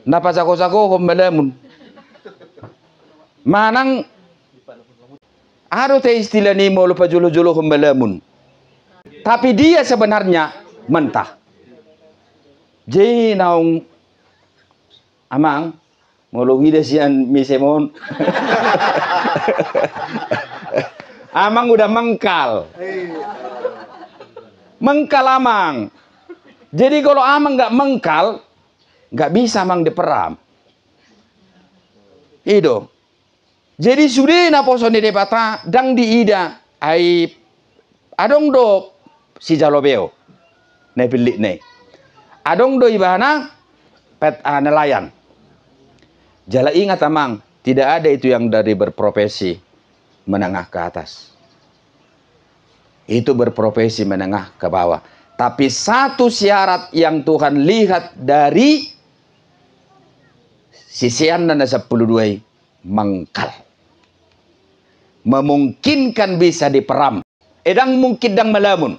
napa sako-sako hombelemun. Manang aro te istilah ni mo lupa julu-julu hombelemun. Tapi dia sebenarnya mentah. Jadi naung amang ngolongi desian misemon. Amang udah mengkal. Mengkal amang. Jadi kalau amang nggak mengkal, nggak bisa amang diperam. Itu. Jadi sudah na poson di debata dang di ida ai adong do si jalobeo ne pilik ne. Adong do ibana pet nelayan. Jala ingat amang, tidak ada itu yang dari berprofesi menengah ke atas. Itu berprofesi menengah ke bawah. Tapi satu syarat yang Tuhan lihat dari sisian dan 12 mengkal. Memungkinkan bisa diperam. Edang mungkin dang melamun.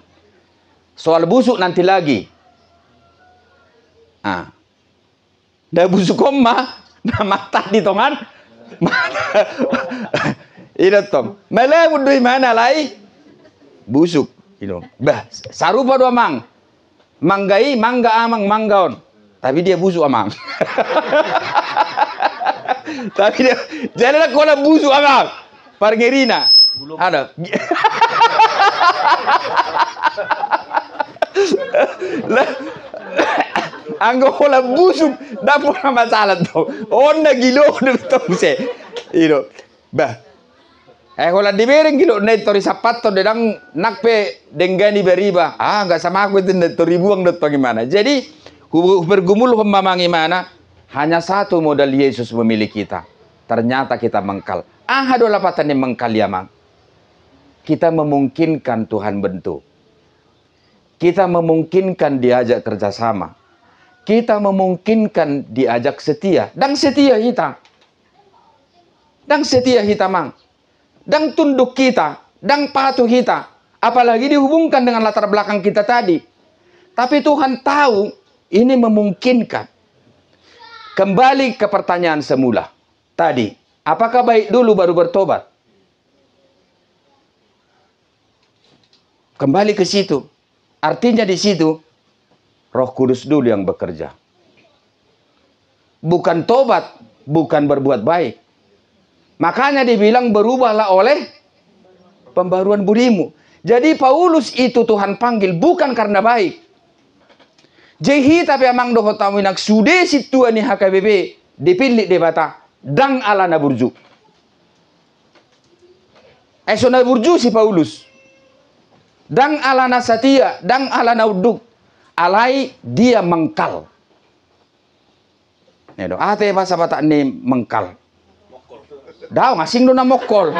Soal busuk nanti lagi. Dah busuk koma, nah mata di tongan. Ina tong. Melamun dari mana lai? Busuk. Ino. Bah, sarupa dua mang. Manggai, mangga amang, manggaon. Tapi dia busuk amang. Tapi dia janganlah kola busuk amang. Pargerina. Ada. Anggo kola busuk dapur masalah tuh. Onda gilo tuh se. Ino. Bah. Kola dibereng gilo netori sapato dedang nakpe denggani beriba. Enggak sama aku itu netori buang datang gimana. Jadi bergumul memang gimana? Hanya satu modal Yesus memilih kita. Ternyata kita mengkal. Adalah patan yang mengkal ya mang. Kita memungkinkan Tuhan bentuk. Kita memungkinkan diajak kerjasama. Kita memungkinkan diajak setia. Dan setia kita. Dan setia kita mang. Dan tunduk kita, dan patuh kita. Apalagi dihubungkan dengan latar belakang kita tadi. Tapi Tuhan tahu ini memungkinkan. Kembali ke pertanyaan semula. Tadi, apakah baik dulu baru bertobat? Kembali ke situ. Artinya di situ, Roh Kudus dulu yang bekerja. Bukan tobat, bukan berbuat baik. Makanya dibilang berubahlah oleh pembaruan budimu. Jadi Paulus itu Tuhan panggil bukan karena baik. Jehi tapi amang doho tamu nak sude situa ni HKBP dipilih debata dang ala na burju. So na burju si Paulus. Dang ala na satia, dang ala na uduk. Alai dia mengkal. Nedo, ate bahasa Batak ni mengkal. Daw ngasing do na mokol.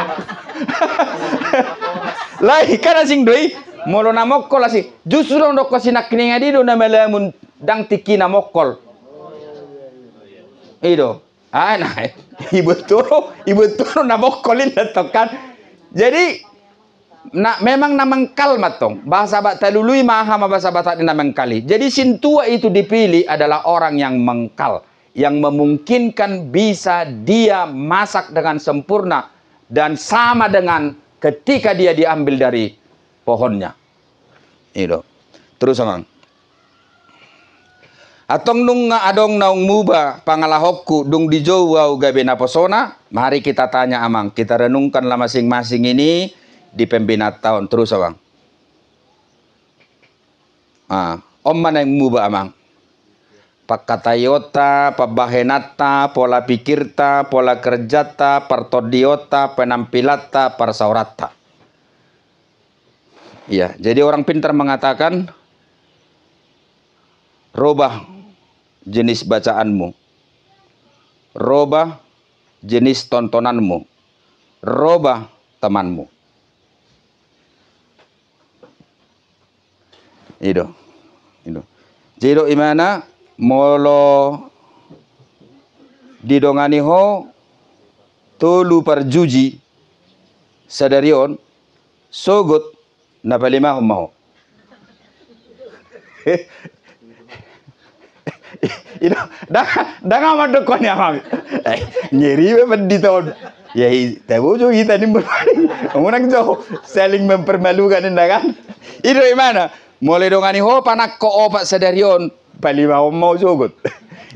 Lai kan asing doi, molo na mokol asi. Justru do ko sinakninga di do na melamun dang tiki na mokol. Ido. Nah, ibu turu na mokolin kan. Jadi memang na mengkal matong. Bahasa Batak lului maham bahasa Batak ni na mengkali. Jadi sintua itu dipilih adalah orang yang mengkal, yang memungkinkan bisa dia masak dengan sempurna dan sama dengan ketika dia diambil dari pohonnya. Itu. Terus Amang. Atong nung nga adong naung muba pangalahokku dung dijauh gabe na posona. Mari kita tanya Amang, kita renungkanlah masing-masing ini di pembina tahun. Terus Amang. Om mana yang muba Amang? Pakatayota, pabahenata, pola pikirta, pola kerjata, partodiota, penampilata, parsaurata. Iya, jadi orang pintar mengatakan, robah jenis bacaanmu, robah jenis tontonanmu, robah temanmu. Itu. Jadi imana? Molo didongani ho tolu parjuji sadarion sogot na palima ho. Ino danga madokon ya mami. Nyeri be pendito. Ya tahu jo kita ni orang jauh saling mempermalukan kan. Itu gimana? Mulai dongani ho panak ko opak sadarion palima mau jogot.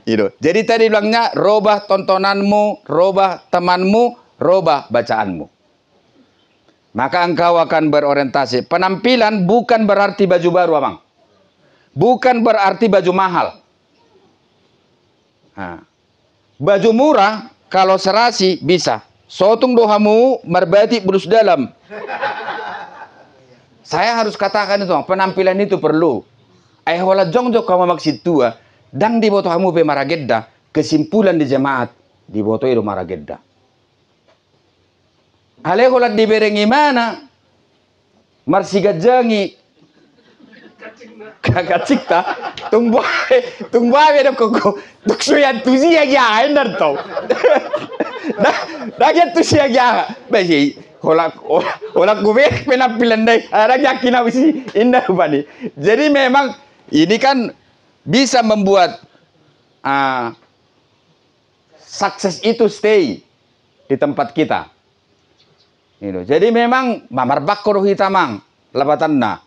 Itu. Jadi tadi bilangnya robah tontonanmu, robah temanmu, robah bacaanmu. Maka engkau akan berorientasi. Penampilan bukan berarti baju baru, Abang. Bukan berarti baju mahal. Baju murah kalau serasi bisa. Sotung dohamu merbati bulus dalam. Saya harus katakan itu, penampilan itu perlu. Wala jongjok kama maksud tua, dang di boto hamu pe maragedda, kesimpulan di jemaat di boto itu maragedda. Ale holat di berengi mana? Marsigajangi kagacikta tungbae da koko tuksuyan tuzi ya endar tau. Dah tusi ya. Basi hola gue penampilan dai. Ada yakin awisi indah bani. Jadi memang ini kan bisa membuat sukses itu stay di tempat kita. Jadi memang mamarbak koruh hitamang labatanna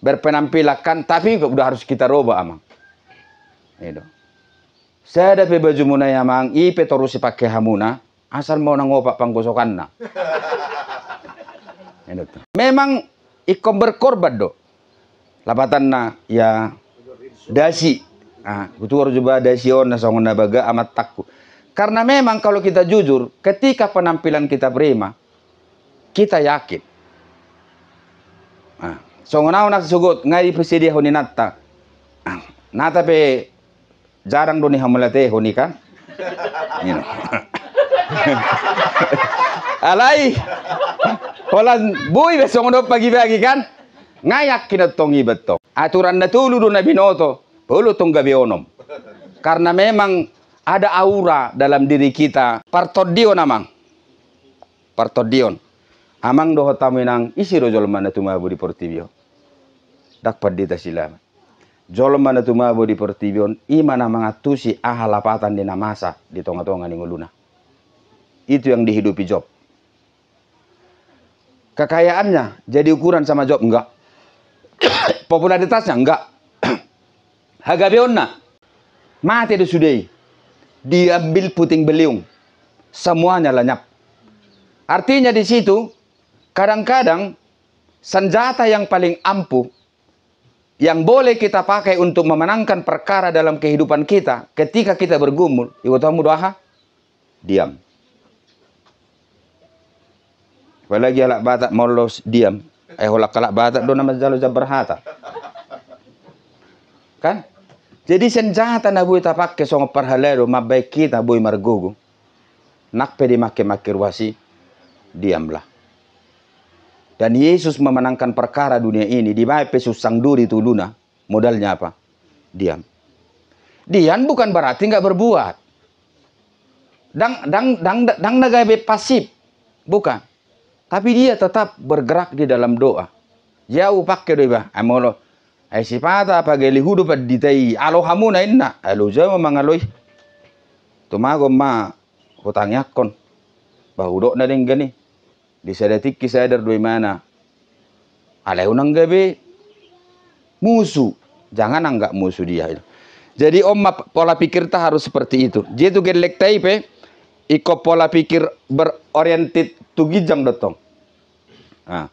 berpenampilakan, tapi udah harus kita robah Amang. Saya ada baju muna Amang, ipe terus pakai hamuna, asal mau nangopak panggosokanna. Memang ikom berkorban do. Labatanna ya dasi. Betul juga dasion na songon nabaga amat takku. Karena memang kalau kita jujur, ketika penampilan kita prima, kita yakin. Songonau nak sugut ngai presidi honi natta. Nata pe jarang doni hamulate honi kan. Alai. Holan bui be songono pagi-pagi kan. Ngayak kinatongi beto. Aturan na tulu do na binoto. Polo tong gabionom. Karena memang ada aura dalam diri kita. Partodion Amang. Partodion. Amang doho taminang isi rojol mana tumabu di Portibio. Dakpat dita silama. Jol mana tumabu di Portibio. Imana mangatusi ahalapatan di namasa di tonga-tonga ni nguluna. Itu yang dihidupi Job. Kekayaannya jadi ukuran sama Job enggak. Popularitasnya enggak. Hagabeonna mati itu sudah. Diambil puting beliung. Semuanya lenyap. Artinya di situ kadang-kadang senjata yang paling ampuh yang boleh kita pakai untuk memenangkan perkara dalam kehidupan kita ketika kita bergumul, ibu tahu doa. diam. Apalagi alak Batak molos diam. Holak kalak Batak do nama jalo berhata. Kan? Jadi senjata na boy tapak ke song parhalero mabaik kita boy margogo. Nak pedi make ruasi, diamlah. Dan Yesus memenangkan perkara dunia ini di bawah pesusang duri tuluna. Modalnya apa? Diam. Diam bukan berarti nggak berbuat. Dang nagabe pasif, bukan. Tapi dia tetap bergerak di dalam doa. Jauh pakai doa. Amolo, sipata pageli hudu pad ditai. Alo hamuna inna. Alo jauh mangaloi. Tumago ma hutang yakon. Bahudok na din gani. Di sadatik kisadar doy mana. Alay unang gabi. Musuh. Jangan anggap musuh dia. Jadi pola pikir ta harus seperti itu. Dia tuh gelek taipe. Iko pola pikir beroriented tugijang dotong. Nah.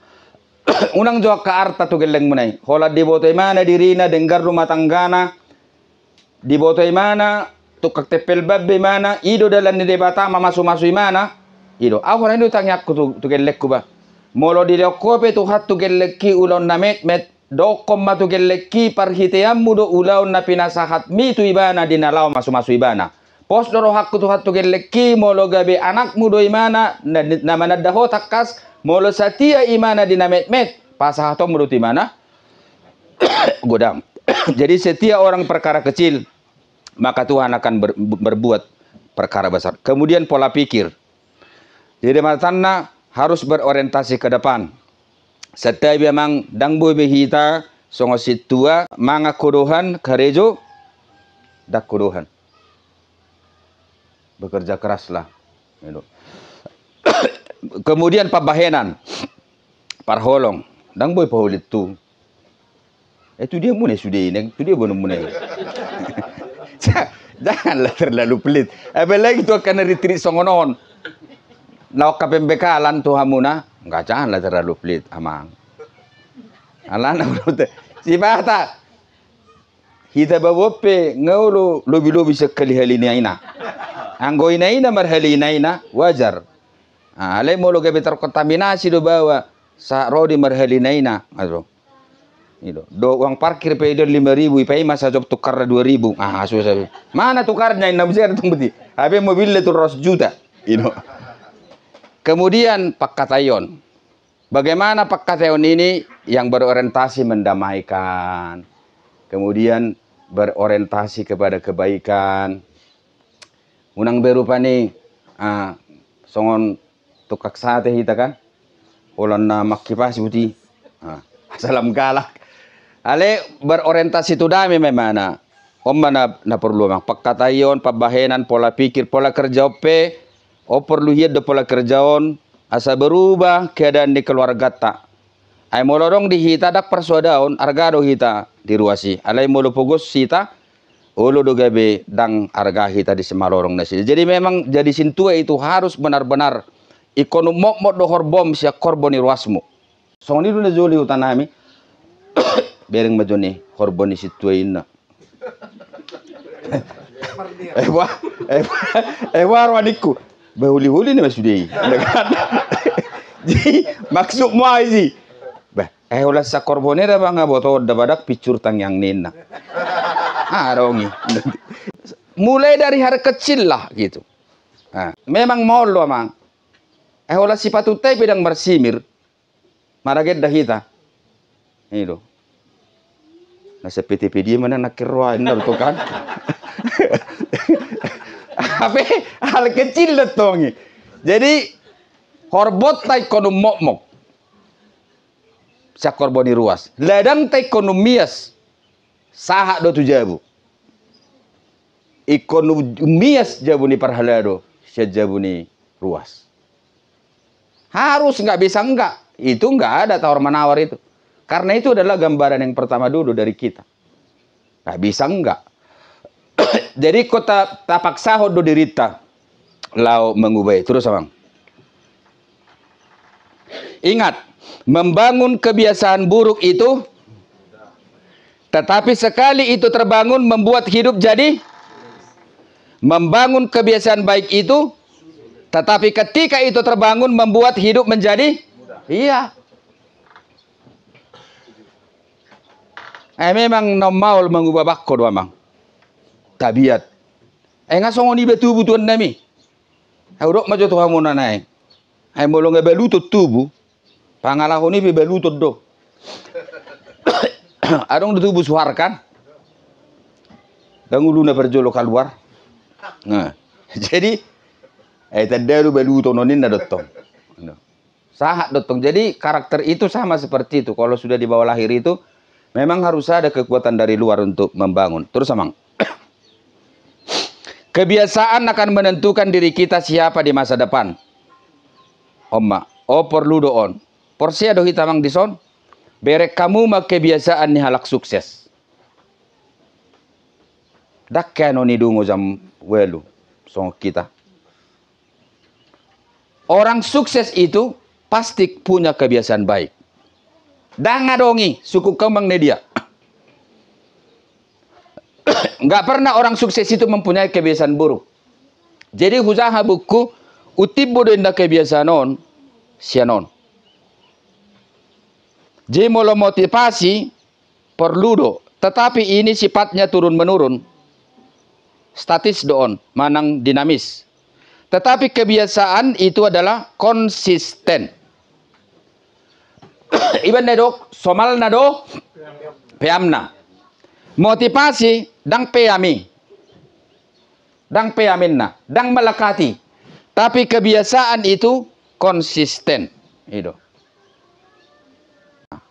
Unang jawab ke arta tu geleng munai. Hola dibotoy mana dirina dengar rumah tanggana. Dibotoy mana tukak tepel babbe mana. Ido dalam ni debata masu mana. Ido. Awal ini tanya aku tu gelek ku ba. Molo di lekope tu hat tu gelek ki ulon na met. Dokom ma tu gelek ki parhiteam mudo ulaon na pinasahat mi tu ibana dinalaw masu ibana. Pos doro hakku tu hat tu gelek ki molo gabe anak mudo imana na manadaho takas. Molo satia imana dinamet pasahato menurut imana godam. Jadi setiap orang perkara kecil maka Tuhan akan berbuat perkara besar. Kemudian pola pikir. Jadi matana harus berorientasi ke depan. Setiap memang dangboy behita songo situa manga kodohan karejo dak kodohan. Bekerja keraslah. Kemudian pabahenan parholong dang boy pahulit tu itu dia mune sudah ini itu dia bonum mune. Janganlah terlalu pelit apalagi tu akan retreat songonon lauk kapembekalan tu hamuna enggak, janganlah terlalu pelit amang alana si bata kita bawope ngau lobi sekali halina ina anggo ina marhalina ina wajar. Alay mo lo gabi terkontaminasi do bawa sa rodi marhalinaina adro. Do uang parkir paydo 5.000 ipai masa job tukar 2.000. Susah. Mana tukarnya inna besar tumbuti. Habe mobil itu 100 juta. Kemudian pakkatayon. Bagaimana pakkatayon ini yang berorientasi mendamaikan. Kemudian berorientasi kepada kebaikan. Unang berupa nih songon tukak sate hita kan ulan na makipas buti salam galak ale berorientasi tu dami memana na perlu mak pakkatayon pabahenan pola pikir pola kerja ope perlu hiad do pola kerjaon asa berubah keadaan di keluarga ta ay molorong di hita dak persuadaon argado hita diruasi alay molo pugos hita ulu do gabe dang arga hita di semalorong nasi. Jadi memang jadi sintua itu harus benar-benar ikonu mok do horbom sia korboni ruasmu. Song ni dulu joli utanami bereng majoni horboni situina. Warwaniku bahuli-huli ni masudi. Jadi maksud mo aji. Bah, ulah sa korbonera bang boto dabadak picur tang yang nina. Rongi. Mulai dari hari kecil lah gitu. Memang molo mang. Olah sifat utai pedang bersimir. Maraget dahita. Itu. Nah seperti dia mana nak kirwa ini tu kan. Apa hal kecil letongi. Jadi horbot tai kono mok. Sak korboni ruas. Ladang tai kono mias. Sahak do tu jabu. Ekonomias jabu ni parhalado. Sia jabu ni ruas. Harus nggak bisa enggak. Itu nggak ada tawar-menawar itu. Karena itu adalah gambaran yang pertama dulu dari kita. Nggak bisa enggak. Jadi kota tapak sahod do dirita. Lau mengubai. Terus abang. Ingat. Membangun kebiasaan buruk itu. Tetapi sekali itu terbangun membuat hidup jadi. Membangun kebiasaan baik itu Tetapi ketika itu terbangun membuat hidup menjadi iya. Memang normal mengubah bakko doa mang. Tabiat. Ngasong ni betu butuan nami. Haurok majo to hamuna nai. Molong belutut tubuh. Pangalahon ni belutut do. Adong tubuh suarkan. Danguluna berjolo keluar. Nah, jadi tadaru beluto nonin na dotong. Sahat dotong. Jadi karakter itu sama seperti itu. Kalau sudah di bawah lahir itu memang harus ada kekuatan dari luar untuk membangun. Terus amang. Kebiasaan akan menentukan diri kita siapa di masa depan. Omma, perlu doon. Porsia do hitamang dison. Berek kamu mak kebiasaan ni halak sukses. Dak kano ni dungo jam welu song kita. Orang sukses itu pasti punya kebiasaan baik. Danga dongi suku kembang dia. Nggak pernah orang sukses itu mempunyai kebiasaan buruk. Jadi huzaha buku utib bodo indah kebiasaan on sianon. Jadi molo motivasi perlu do, tetapi ini sifatnya turun menurun. Statis doon, manang dinamis. Tetapi kebiasaan itu adalah konsisten. Iban nado somal nado peamna. Motivasi dang peami. Dang peaminna, dang melekati. Tapi kebiasaan itu konsisten. Itu.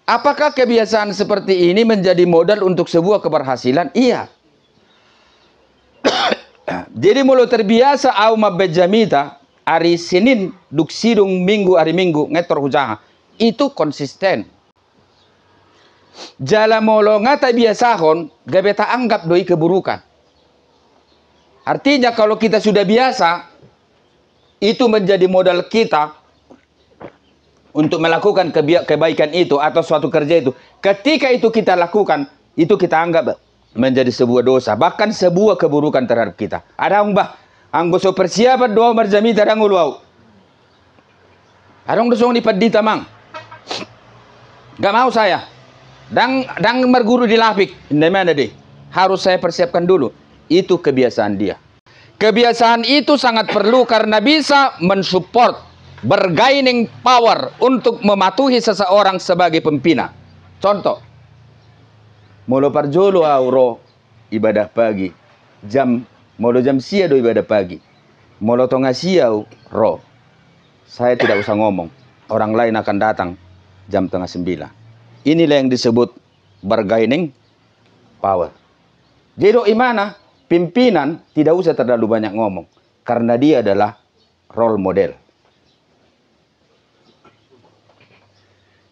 Apakah kebiasaan seperti ini menjadi modal untuk sebuah keberhasilan? Iya. Jadi mulu terbiasa au mabejamita hari Senin duk sidung minggu hari Minggu ngetor hujaha itu konsisten. Jala molo ngata biasahon gabeta anggap doi keburukan. Artinya kalau kita sudah biasa itu menjadi modal kita untuk melakukan kebaikan itu atau suatu kerja itu. Ketika itu kita lakukan, itu kita anggap menjadi sebuah dosa, bahkan sebuah keburukan terhadap kita. Ada mbah, anggoso persiapan doa marjami tarang uluau. Adong dosong di padita mang. Gak mau saya. Dang merguru di lapik. Mana deh? Harus saya persiapkan dulu. Itu kebiasaan dia. Kebiasaan itu sangat perlu karena bisa mensupport bargaining power untuk mematuhi seseorang sebagai pembina. Contoh, molo parjolo auro ibadah pagi, molo jam sia do ibadah pagi, molo tonga siau ro. Saya tidak usah ngomong, orang lain akan datang jam 8:30. Inilah yang disebut bargaining power. Jadi imana pimpinan tidak usah terlalu banyak ngomong karena dia adalah role model.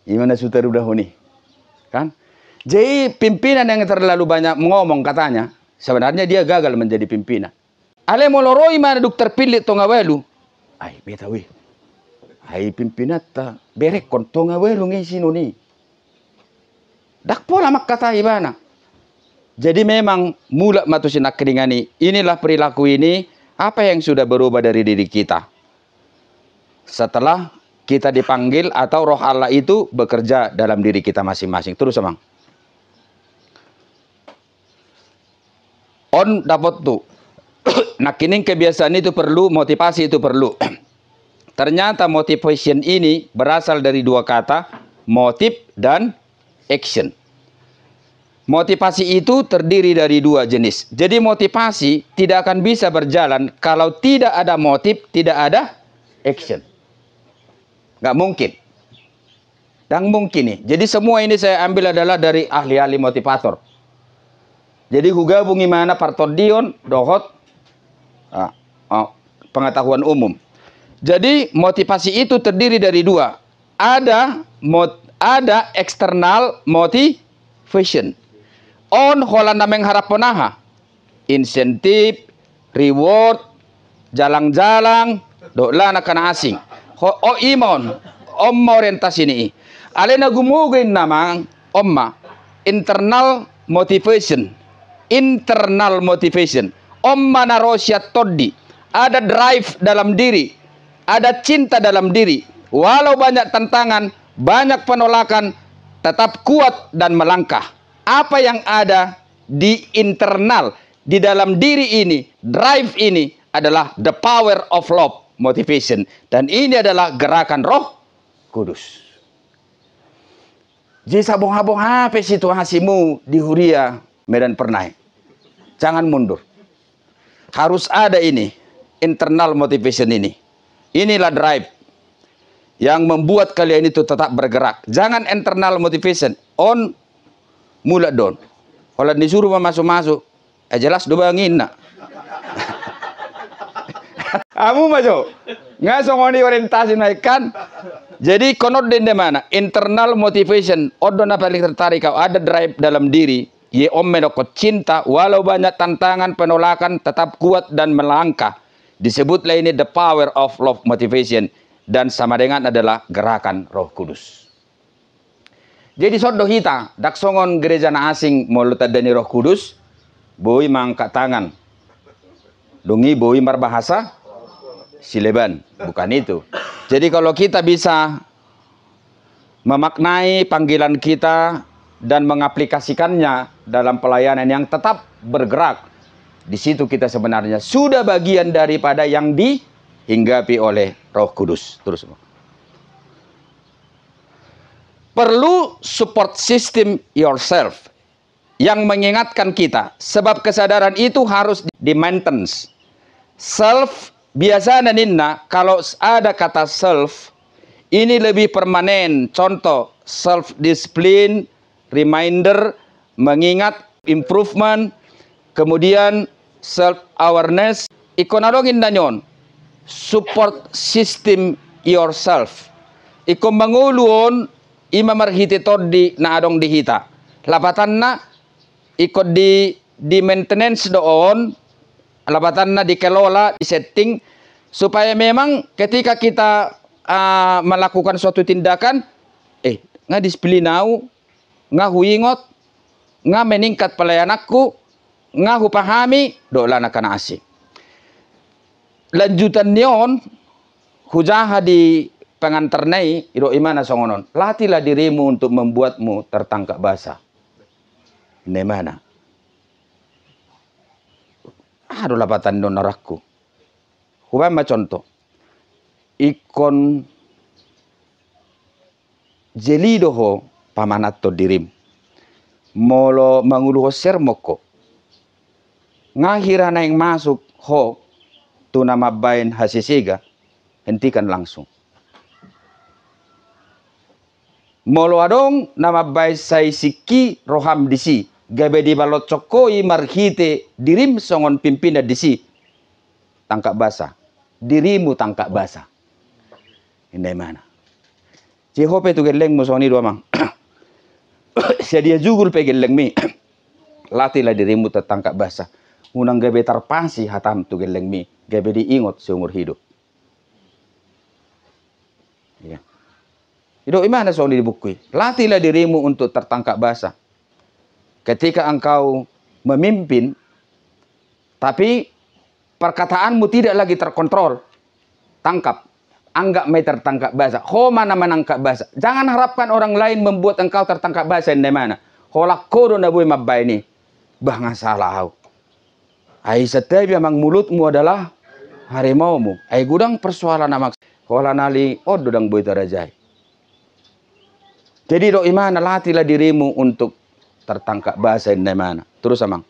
Gimana sutar udah nih, kan? Jadi pimpinan yang terlalu banyak ngomong katanya, sebenarnya dia gagal menjadi pimpinan. Ale moloroi mana duk terpilih tonga welu. Ai beta we. Ai pimpinan ta berek kon tonga welu ngisi noni. Dak pola mak kata ibana. Jadi memang mula matusin akringani. Inilah perilaku ini apa yang sudah berubah dari diri kita. Setelah kita dipanggil atau roh Allah itu bekerja dalam diri kita masing-masing. Terus emang. On dapat tuh. Nah kini kebiasaan itu perlu, motivasi itu perlu. Ternyata motivation ini berasal dari dua kata, motif dan action. Motivasi itu terdiri dari dua jenis. Jadi motivasi tidak akan bisa berjalan kalau tidak ada motif, tidak ada action. Nggak mungkin. Dan mungkin nih. Jadi semua ini saya ambil adalah dari ahli-ahli motivator. Jadi gabung gimana partodion, dohot, pengetahuan umum. Jadi motivasi itu terdiri dari dua. Ada external motivation. On holanda mengharap penaha. Insentif, reward, jalang-jalang, dola nakana asing. Imon, orientasi ini. Alena gumugin namang internal motivation. Internal motivation. Narosya todi. Ada drive dalam diri. ada cinta dalam diri. Walau banyak tantangan, banyak penolakan, tetap kuat dan melangkah. Apa yang ada di internal, di dalam diri ini, drive ini adalah the power of love, motivation. Dan ini adalah gerakan Roh Kudus. Jadi sabong-habong apa situasimu di Huria, Medan Permai. Jangan mundur. Harus ada ini, internal motivation ini. Inilah drive yang membuat kalian itu tetap bergerak. Jangan internal motivation. On, mula down. Kalau disuruh masuk-masuk, jelas do bangin nak. Kamu masuk. Nggak songoni orientasi naikkan. Jadi konot di mana? Internal motivation. Odona paling tertarik kau ada drive dalam diri. Ye om menokot cinta walau banyak tantangan penolakan tetap kuat dan melangkah. Disebutlah ini the power of love motivation dan sama dengan adalah gerakan Roh Kudus. Jadi sodo kita dak songon gereja na asing mulut adani Roh Kudus, boi mangkat tangan. Dungi boi berbahasa Sileban, bukan itu. Jadi kalau kita bisa memaknai panggilan kita dan mengaplikasikannya dalam pelayanan yang tetap bergerak, di situ kita sebenarnya sudah bagian daripada yang dihinggapi oleh Roh Kudus. Terus. Perlu support system yourself yang mengingatkan kita, sebab kesadaran itu harus di-maintenance. Self biasanya ninna, kalau ada kata self, ini lebih permanen. Contoh, self-discipline, reminder, mengingat, improvement, kemudian self-awareness. Ikonarongin danyon, support system yourself. Iko manguluon, ima marhiti todi na adong dihita. Lapatan na, ikut di maintenance doon, lapatan na dikelola, di setting, supaya memang ketika kita melakukan suatu tindakan, nga disiplinau, nga huingot, nga meningkat pelayananku, nga hupahami, dola na kanasi. Lanjutan niyon, hujaha di penganternai, iro imana songonon, latihlah dirimu untuk membuatmu tertangkap basah. Ini mana? Aduh lapatan don narakku. Hubama contoh. Ikon jelido ho pamanato dirim. Molo manguluho sermoko. Ngahira na yang masuk ho tunamabain hasisiga. Hentikan langsung. Molo adong namabay say siki roham disi. Gabe di balot cokoi marhite dirim songon pimpina disi. Tangkap basah. Dirimu tangkap basah. Ini mana? Jehope tu geleng mo soni dua mang. Sedia jugul pe geleng mi. Latihlah dirimu tertangkap basah. Unang gabe tarpasi hatam tu geleng mi. Gabe diingot seumur hidup. Ya. Itu imana soni dibukui. Latihlah dirimu untuk tertangkap basah. Ketika engkau memimpin, tapi perkataanmu tidak lagi terkontrol, tangkap, anggap may tertangkap basah. Ho mana menangkap basah. Jangan harapkan orang lain membuat engkau tertangkap basah di mana. Holak kodo na buy mabay ni, bah nga salah. Ay setiap memang mulutmu adalah harimaumu. Ay gudang persoalan namak. Hola nali od dudang buy tarajay. Jadi do imana latihlah dirimu untuk tertangkap bahasa ini mana. Terus amang.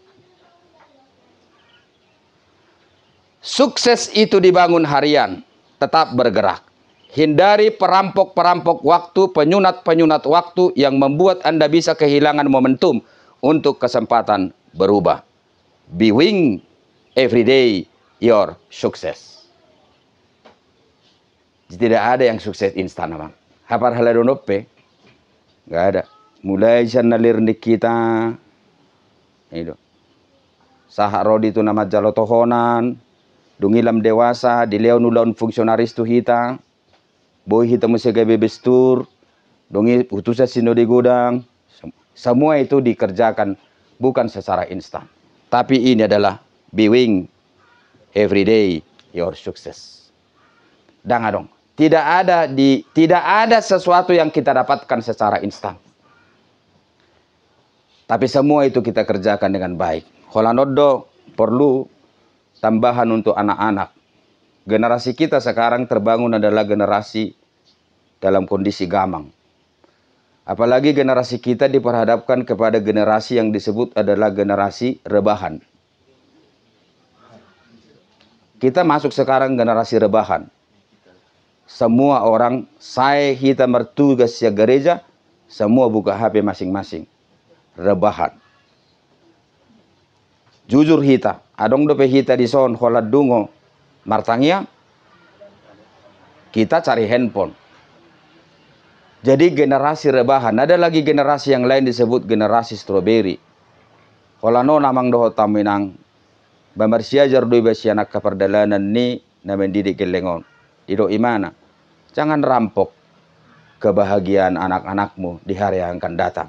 Sukses itu dibangun harian. Tetap bergerak. Hindari perampok-perampok waktu, penyunat-penyunat waktu yang membuat Anda bisa kehilangan momentum untuk kesempatan berubah. Bewing every day your success. Tidak ada yang sukses instan amang. Hapar haladonope. Gak ada. Mulai siya nalirnik kita. Itu. Sahak rodi itu nama jalotohonan. Dungilam dewasa. Dileon ulaun fungsionaris tu hita. Boy hita musya gabe bestur. Dungi utusnya sino di gudang. Semua itu dikerjakan bukan secara instan. Tapi ini adalah bewing every day your success. dong. Tidak ada sesuatu yang kita dapatkan secara instan. Tapi semua itu kita kerjakan dengan baik. Holanodo perlu tambahan untuk anak-anak. Generasi kita sekarang terbangun adalah generasi dalam kondisi gamang. Apalagi generasi kita diperhadapkan kepada generasi yang disebut adalah generasi rebahan. Kita masuk sekarang generasi rebahan. Semua orang, saya kita mertugas ya gereja, semua buka HP masing-masing. Rebahan. Jujur hita, adong dope hita di son holat dungo martangia, kita cari handphone. Jadi generasi rebahan. Ada lagi generasi yang lain disebut generasi strawberry. Holano namang doho taminang bamarsiajar doi basianak kaperdalanan ni na mendidik gelengon. Ido imana. Jangan rampok kebahagiaan anak-anakmu di hari yang akan datang.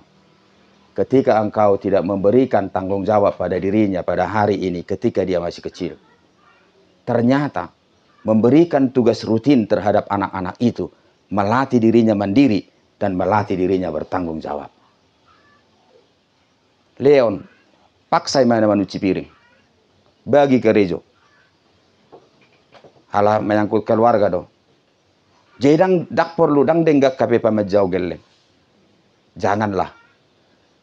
Ketika engkau tidak memberikan tanggung jawab pada dirinya pada hari ini ketika dia masih kecil. Ternyata memberikan tugas rutin terhadap anak-anak itu melatih dirinya mandiri dan melatih dirinya bertanggung jawab. Leon, paksai mana manuci piring. Bagi ke rejo. Halah menyangkut keluarga do. Jedang dak perlu dang denggak kape pamajau geleng. Janganlah.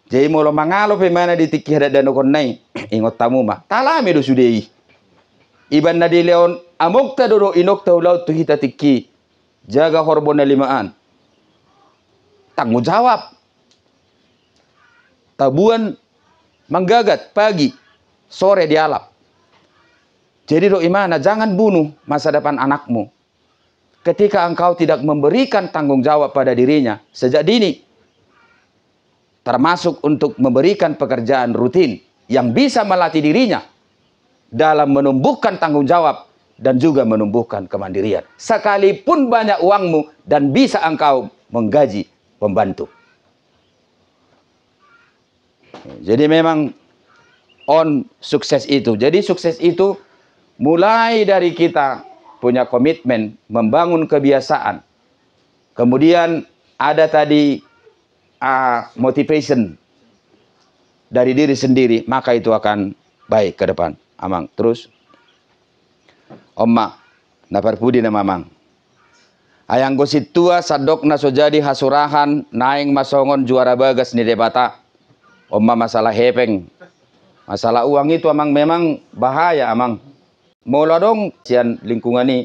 Jadi molo mangalo pe mana ditikih ada danokon nai. Ingot tamu mah. Talame do sudei. Iban na di Leon amok ta do inok ta ulau tu hita tiki. Jaga horbon na limaan. Tanggung jawab. Tabuan manggagat pagi, sore dialap. Jadi do imana jangan bunuh masa depan anakmu. Ketika engkau tidak memberikan tanggung jawab pada dirinya sejak dini. Termasuk untuk memberikan pekerjaan rutin yang bisa melatih dirinya dalam menumbuhkan tanggung jawab dan juga menumbuhkan kemandirian. Sekalipun banyak uangmu dan bisa engkau menggaji pembantu. Jadi memang sukses itu. Jadi sukses itu mulai dari kita punya komitmen membangun kebiasaan. Kemudian ada tadi motivation dari diri sendiri, maka itu akan baik ke depan. Amang, terus. Omma, naparpudi na mamang. Ayang gosit tua sadok na sojadi hasurahan naing masongon juara bagas ni debata. Omma masalah hepeng. Masalah uang itu amang memang bahaya amang. Mula dong sian lingkungan ini.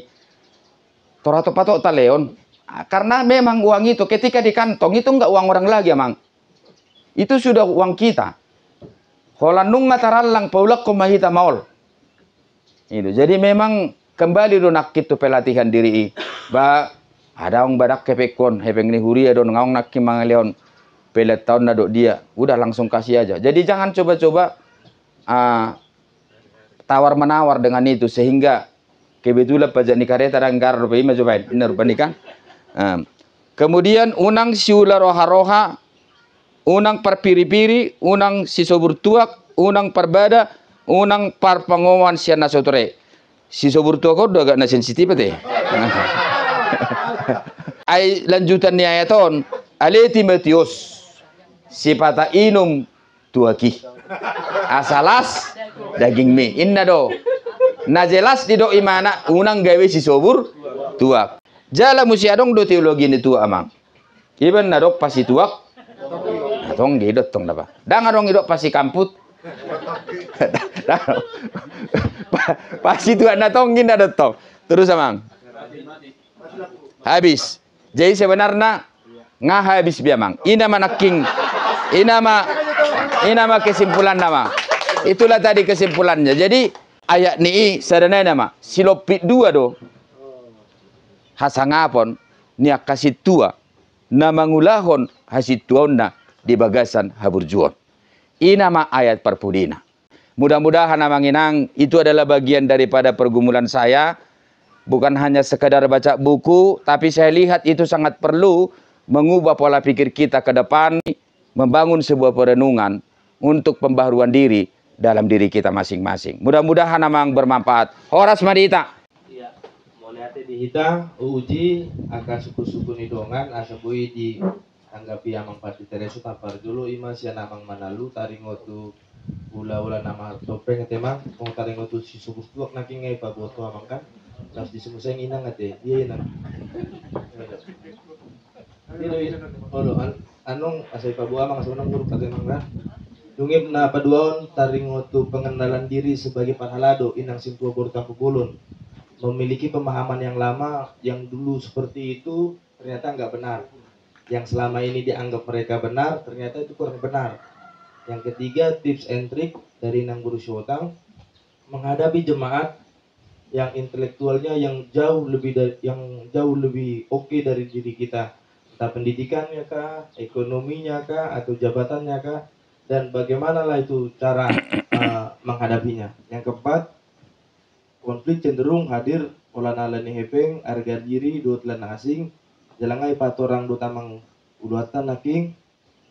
Torato patok taleon. Karena memang uang itu ketika di kantong itu enggak uang orang lagi amang. Itu sudah uang kita. Holanung mataralang paulak kumahita maul. Itu. Jadi memang kembali do nak itu pelatihan diri. Ba ada orang badak kepekon hepeng ni huria don ngaung nak kimangaleon pelet tahun na do dia. Udah langsung kasih aja. Jadi jangan coba-coba tawar menawar dengan itu sehingga kebetulan pajak nikareta dan gardo pe ima cobain benar bandingkan. Kemudian unang siula roha-roha, unang parpiri-piri, unang sisobur tuak, unang parbada, unang parpangowan sian nasotore. Sisobur tuak kau udah agak sensitif teh. Ai lanjutan ni ayaton, ale Timotius sipata inum tuaki. Asalas daging mie. Inna do. Na jelas di do imana unang gawe sisobur tuak. Jala musiadong do teologi ni tua amang. Iban nadok pasi tuak. Atong gidot tong napa. Dang adong idok pasi kamput. Pasi tuak natong gin adot tong. Terus amang. Habis. Jadi sebenarnya ngah habis biamang. Ina manaking. Ina ma kesimpulan nama. Itulah tadi kesimpulannya. Jadi ayat ni sadana nama. Silopit dua do. Hasangapon niak kasih tua namangulahon hasit tuonna di bagasan haburjuon. Inama ayat perpudina. Mudah-mudahan amanginang itu adalah bagian daripada pergumulan saya. Bukan hanya sekadar baca buku, tapi saya lihat itu sangat perlu mengubah pola pikir kita ke depan, membangun sebuah perenungan untuk pembaharuan diri dalam diri kita masing-masing. Mudah-mudahan amang bermanfaat. Horas Madita. ate di hita uji aka suku-suku ni dongan asabui di tanggapi amang pati teresu tapar dulu ima sia namang manalu taringotu ula-ula nama topeng temang kong taringotu si suku tuak naking ngai paboto amang kan tas disemuseng inang ate iya inang olo anong asai pabu amang asunang guru patemang kan dungib na paduaon taringotu pengenalan diri sebagai parhalado inang simpua borta pupulun memiliki pemahaman yang lama yang dulu seperti itu ternyata nggak benar, yang selama ini dianggap mereka benar ternyata itu kurang benar. Yang ketiga, tips and trick dari Nang Guru Syotang menghadapi jemaat yang intelektualnya yang jauh lebih oke dari diri kita, entah pendidikannya kah, ekonominya kah, atau jabatannya kah, dan bagaimana lah itu cara menghadapinya. Yang keempat, konflik cenderung hadir olah nalani hepeng harga diri dua telan asing jalangai patorang do tamang uduatan naking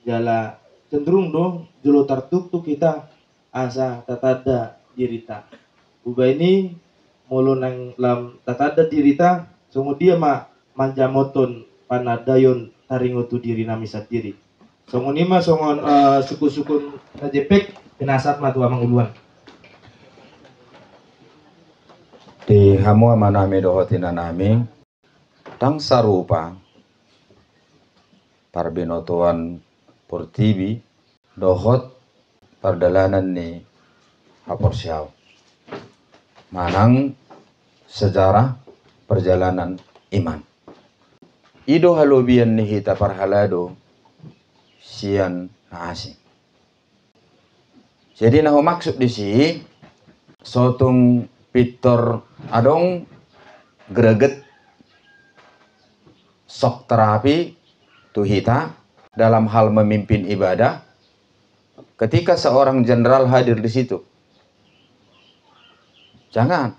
jala cenderung do jolo tartuk kita asa tatada dirita ubah ini mulu nang lam tatada dirita songo dia manjamoton panadayon taringotu diri namisat diri songo nima songon suku-sukun najepek penasat matu amang uluan Di hamu manami dohotina nami tang sarupa parbinotuan portibi dohot perdalanan ni haporsiaw manang sejarah perjalanan iman ido halobian ni hita parhalado sian na asing jadi naho maksud di sini sotung Pitor adong greget sok terapi tuhita dalam hal memimpin ibadah ketika seorang jenderal hadir di situ. Jangan,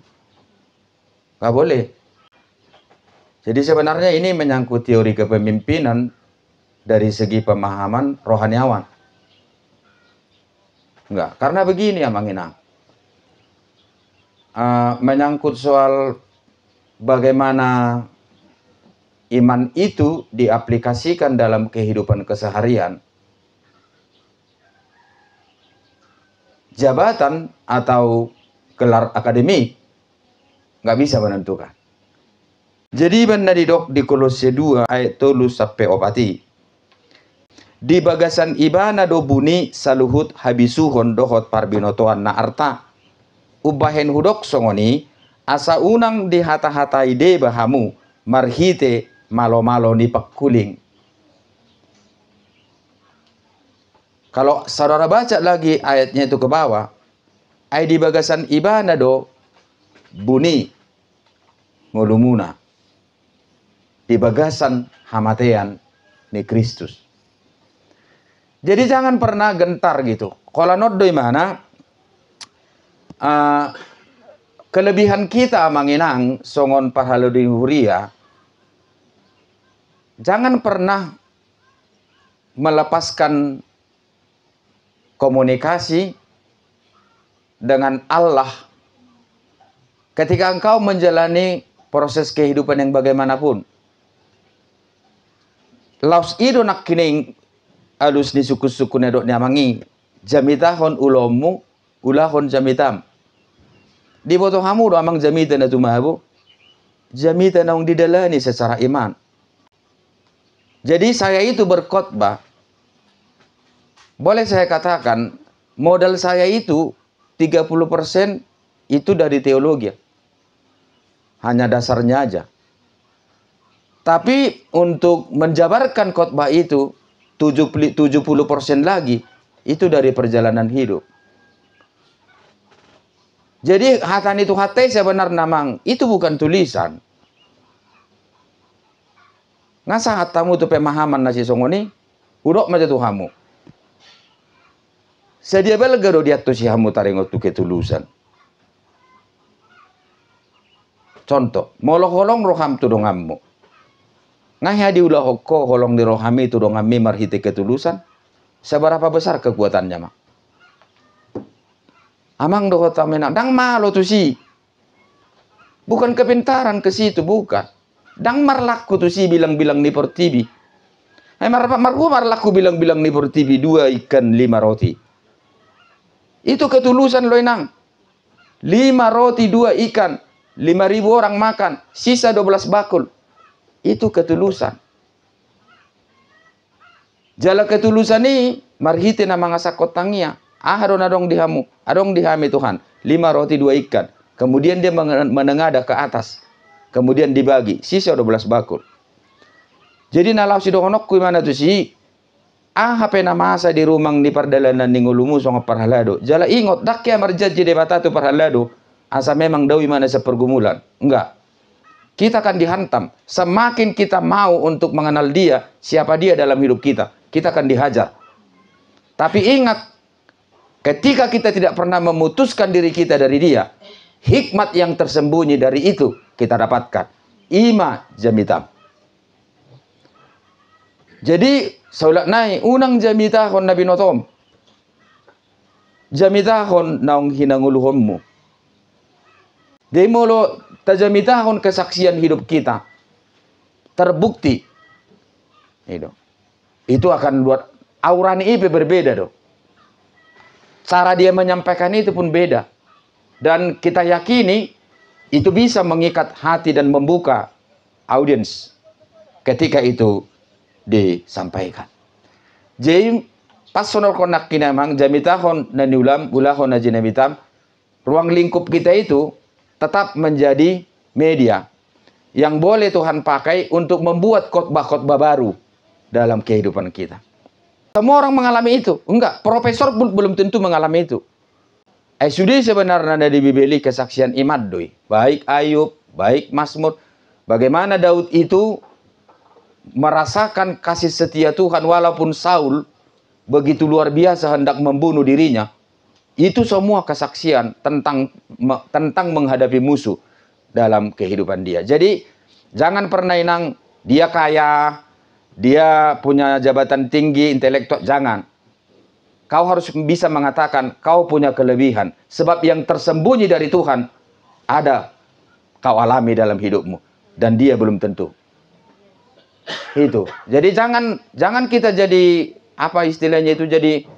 nggak boleh. Jadi sebenarnya ini menyangkut teori kepemimpinan dari segi pemahaman rohaniawan. Enggak, karena begini ya Mang Inang. Menyangkut soal bagaimana iman itu diaplikasikan dalam kehidupan keseharian, jabatan atau gelar akademik nggak bisa menentukan. Jadi benar di Kolose 2 ayat 3 sampai 4 di bagasan ibana do buni saluhut habisuhon dohot parbinotoan na arta ubahen hudok songoni asa unang di hata-hata ide bahamu marhite malo-malo ni pakuling. Kalau saudara baca lagi ayatnya itu ke bawah, ay di bagasan ibana do buni ngolumuna di bagasan hamatean ni Kristus. Jadi jangan pernah gentar gitu. Kalau noddo mana kelebihan kita manginang songon parhaludin huria, jangan pernah melepaskan komunikasi dengan Allah ketika engkau menjalani proses kehidupan yang bagaimanapun. Laus ido nak kining alus ni suku-suku nedok nyamangi jamitahon ulomu ulahon jamitam. Di botoh hamu do amang jamitan na tumahabu. Jamitan na didalani secara iman. Jadi saya itu berkhotbah. Boleh saya katakan modal saya itu 30% itu dari teologi. Hanya dasarnya aja. Tapi untuk menjabarkan khotbah itu 70% lagi itu dari perjalanan hidup. Jadi hatan itu hati sebenarnya namang itu bukan tulisan. Ngasa hatamu tu pemahaman nasi songoni, udok macam tu hamu. Sedia belgaro dia tu si hamu taringot tu ketulusan. Contoh, molo holong roham tu dongammu. Ngah di ulah hokko holong di rohami tu dongami marhite ketulusan. Seberapa besar kekuatannya mak? Amang do kota menang dang malo tu si. Bukan kepintaran ke situ, bukan. Dang marlaku tuh si bilang-bilang ni per TV. Marlaku bilang-bilang ni per TV 2 ikan 5 roti. Itu ketulusan loh nang. 5 roti 2 ikan, 5.000 orang makan, sisa 12 bakul. Itu ketulusan. Jala ketulusan ini marhite na mga sakot tangia. Adong dihamu, adong dihami Tuhan. 5 roti 2 ikan. Kemudian dia menengadah ke atas. Kemudian dibagi, sisa 12 bakul. Jadi nalau si dokonok ku mana tu si HP na masa di rumang di pardalanan ni ngulumu song parhalado. Jala ingot dakya marjaji de batatu parhalado. Asa memang dawi mana sa pergumulan. Enggak. Kita akan dihantam. Semakin kita mau untuk mengenal dia, siapa dia dalam hidup kita, kita akan dihajar. Tapi ingat, ketika kita tidak pernah memutuskan diri kita dari dia, hikmat yang tersembunyi dari itu kita dapatkan. Ima jamitam. Jadi, saulat nai, unang jamitahon Nabi Notom. Jamitahon naong hinanguluhonmu. Demolo tajamitahon kesaksian hidup kita terbukti itu akan buat aurani IP berbeda dong. Cara dia menyampaikan itu pun beda, dan kita yakini itu bisa mengikat hati dan membuka audiens ketika itu disampaikan. Jadi pas sonor konak kinamang jamitahon naniulam ulahon najinamitam, ruang lingkup kita itu tetap menjadi media yang boleh Tuhan pakai untuk membuat khotbah-khotbah baru dalam kehidupan kita. Semua orang mengalami itu. Enggak, profesor pun belum tentu mengalami itu. Sudah sebenarnya dari Bibeli kesaksian iman doi. Baik Ayub, baik Mazmur. Bagaimana Daud itu merasakan kasih setia Tuhan walaupun Saul begitu luar biasa hendak membunuh dirinya. Itu semua kesaksian tentang menghadapi musuh dalam kehidupan dia. Jadi jangan pernah inang dia kaya, dia punya jabatan tinggi, intelektual, jangan. Kau harus bisa mengatakan kau punya kelebihan. Sebab yang tersembunyi dari Tuhan ada kau alami dalam hidupmu. Dan dia belum tentu. Itu. Jadi jangan kita jadi, apa istilahnya itu, jadi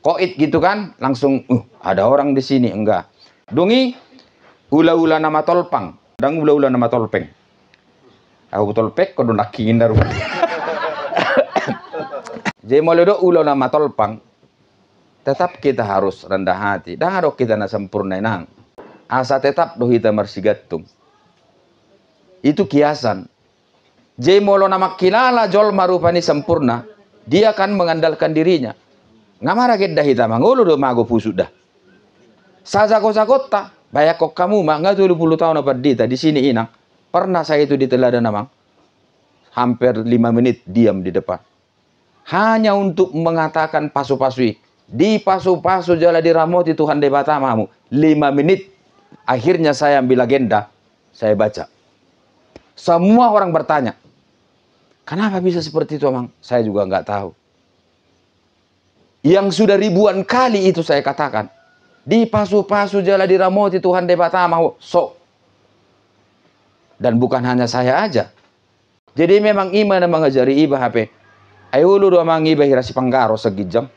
koit gitu kan, langsung ada orang di sini. Enggak. Dungi ula-ula nama tolpang, dan ula-ula nama tolpeng. Aku tolpek kodo nakin daru. Jadi moledo ula nama tolpang, tetap kita harus rendah hati. Dan harus kita na sempurna nang. Asa tetap do kita marsigatung. Itu kiasan. Jadi molo nama kilala jol marupani sempurna, dia akan mengandalkan dirinya. Ngamara kita hitam mangulu do mago pusuk dah. Sajakot ta, bayakok kamu mah nggak 20 tahun apa di sini inang. Pernah saya itu di teladan namang. Hampir 5 menit diam di depan. Hanya untuk mengatakan pasu-pasui. Di pasu-pasu jala diramoti Tuhan de batamamu. 5 menit. Akhirnya saya ambil agenda, saya baca. Semua orang bertanya, kenapa bisa seperti itu, Mang? Saya juga nggak tahu. Yang sudah ribuan kali itu saya katakan. Di pasu-pasu jala diramoti Tuhan de batamahu. Dan bukan hanya saya aja. Jadi memang iman yang mengajari iba HP. Ayo lu doa mangiba hirasi panggaro segijam.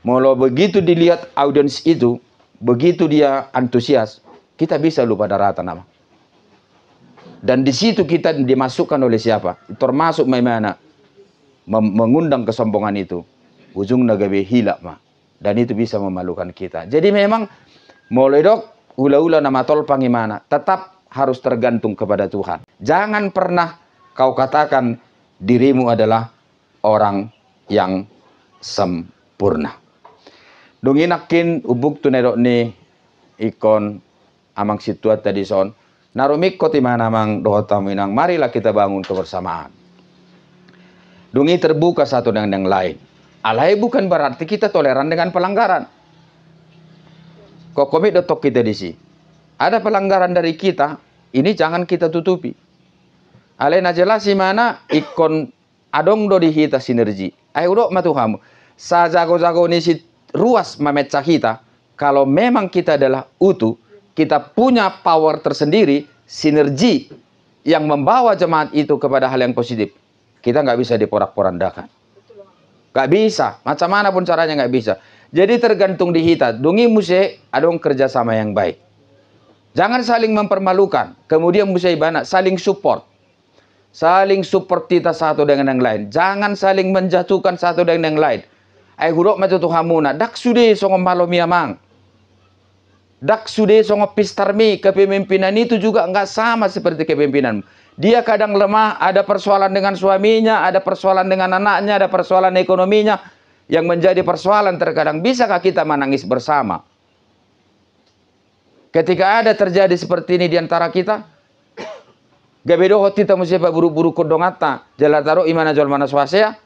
Molo begitu dilihat audiens itu, begitu dia antusias, kita bisa lupa daratan nama. Dan di situ kita dimasukkan oleh siapa? Termasuk mana mengundang kesombongan itu. Ujung nagabe hilap mah. Dan itu bisa memalukan kita. Jadi memang mulai dok ula-ula nama tolpang gimana, tetap harus tergantung kepada Tuhan. Jangan pernah kau katakan dirimu adalah orang yang sempurna. Dunginakin ubuk tunedok ni ikon amang situat tadi son. Narumik ko timana mang dohotam inang, marilah kita bangun kebersamaan. Dungi terbuka satu dengan yang lain. Alai bukan berarti kita toleran dengan pelanggaran. Kok komit dotok kita di sini. Ada pelanggaran dari kita, ini jangan kita tutupi. Alai na jelas mana ikon adong do dihita sinergi. Ayo dok matuhamu. Sa jago-jago ni si ruas memecah kita. Kalau memang kita adalah utuh, kita punya power tersendiri, sinergi yang membawa jemaat itu kepada hal yang positif. Kita nggak bisa diporak-porandakan. Nggak bisa. Macam mana pun caranya nggak bisa. Jadi tergantung di kita. Dungi muse adong kerjasama yang baik. Jangan saling mempermalukan. Kemudian muse ibana saling support. Saling support kita satu dengan yang lain. Jangan saling menjatuhkan satu dengan yang lain. Ay hurok matutu hamuna. Dak sude songo malo miamang. Dak sude songo pistarmi. Kepemimpinan itu juga nggak sama seperti kepemimpinan. Dia kadang lemah, ada persoalan dengan suaminya, ada persoalan dengan anaknya, ada persoalan ekonominya. Yang menjadi persoalan terkadang, bisakah kita menangis bersama? Ketika ada terjadi seperti ini di antara kita, gabedo hoti tamu siapa buru-buru kodongata, jalataro imana jual mana swasea.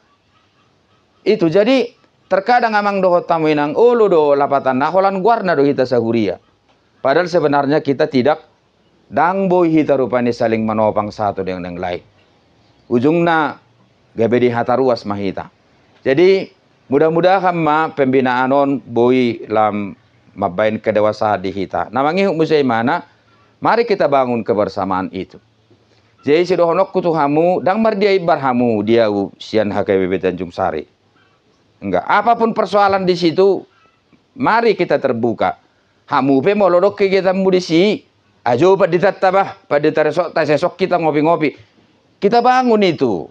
Itu jadi terkadang amang dohot tamu inang ulu do lapatan naholan guarna do hita sahuria. Padahal sebenarnya kita tidak dang boy hita rupanya saling menopang satu dengan yang lain. Ujungna gabedi hata ruas mahita. Jadi mudah-mudahan ma pembinaan on boy lam mabain kedewasaan di hita. Namangi musai mana? Mari kita bangun kebersamaan itu. Jadi si dohonok kutuhamu dang mardia ibarhamu dia sian HKBP Tanjung Sari. Enggak, apapun persoalan di situ, mari kita terbuka. Hamu pe mau lodok kegiatan mudisi. Ajo pada ditattabah, pada taresok, tasesok kita ngopi-ngopi. Kita bangun itu.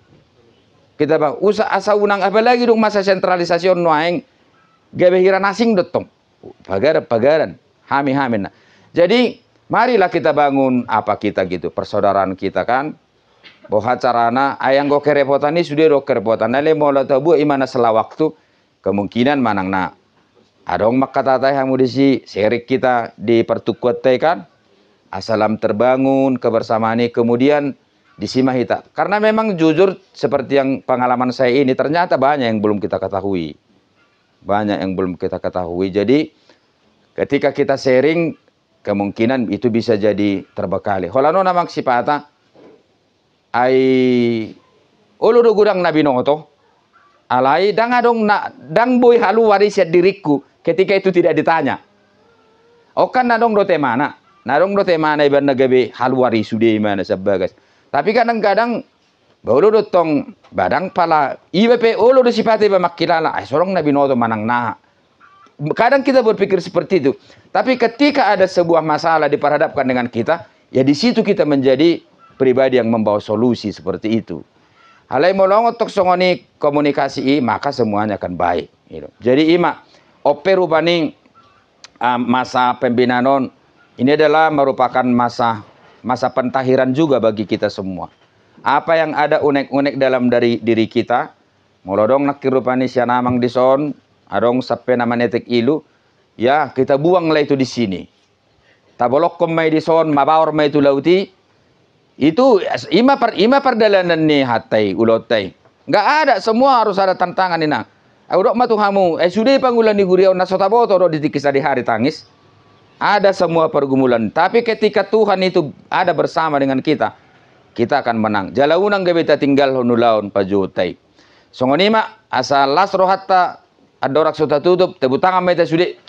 Kita bangun. Usah asa unang apalagi dong masa sentralisasi noaing. Gabehiran asing dotong. Pagaran, hami-hamin. Jadi marilah kita bangun apa kita gitu, persaudaraan kita kan. Boha carana ayang go kerepotan ini sudah do kerepotan. Nale mau tabu imana sela waktu kemungkinan manang na. Adong makatatai hamu disi serik kita di pertukuat kan. Asalam terbangun kebersamaan ini kemudian disimahita. Karena memang jujur seperti yang pengalaman saya ini ternyata banyak yang belum kita ketahui. Banyak yang belum kita ketahui. Jadi ketika kita sharing kemungkinan itu bisa jadi terbekali. Holano namang sipata ay ulu do gudang nabi noto alai dang adong na dang boy halu waris diriku ketika itu tidak ditanya. Okan nadong do temana. Narong do temana iban nagabe halwari sude mana sabagas. Tapi kadang-kadang baru do tong badang pala IWP olo do sipate ba makilala ay sorong nabi noto manang na. Kadang kita berpikir seperti itu. Tapi ketika ada sebuah masalah diperhadapkan dengan kita, ya di situ kita menjadi pribadi yang membawa solusi seperti itu. Halai molong untuk songoni komunikasi maka semuanya akan baik. Jadi ima operu baning masa pembinaan ini adalah merupakan masa pentahiran juga bagi kita semua. Apa yang ada unek-unek dalam dari diri kita, molodong nakirupani siya namang dison, adong sape nama netek ilu, ya kita buanglah itu di sini. Tabolok may dison, mabawar may itu lauti, itu ima perdalanan ni hatay, ulotay. Nggak ada, semua harus ada tantangan ini. Udok matuhamu, sudah pangulan ni guriaw na sotaboto do ditikis di hari tangis. Ada semua pergumulan. Tapi ketika Tuhan itu ada bersama dengan kita, kita akan menang. Jalaunang gabita tinggal honulaun pajutai. Songonima asal las rohatta adorak suta tutup tebutangan meta sude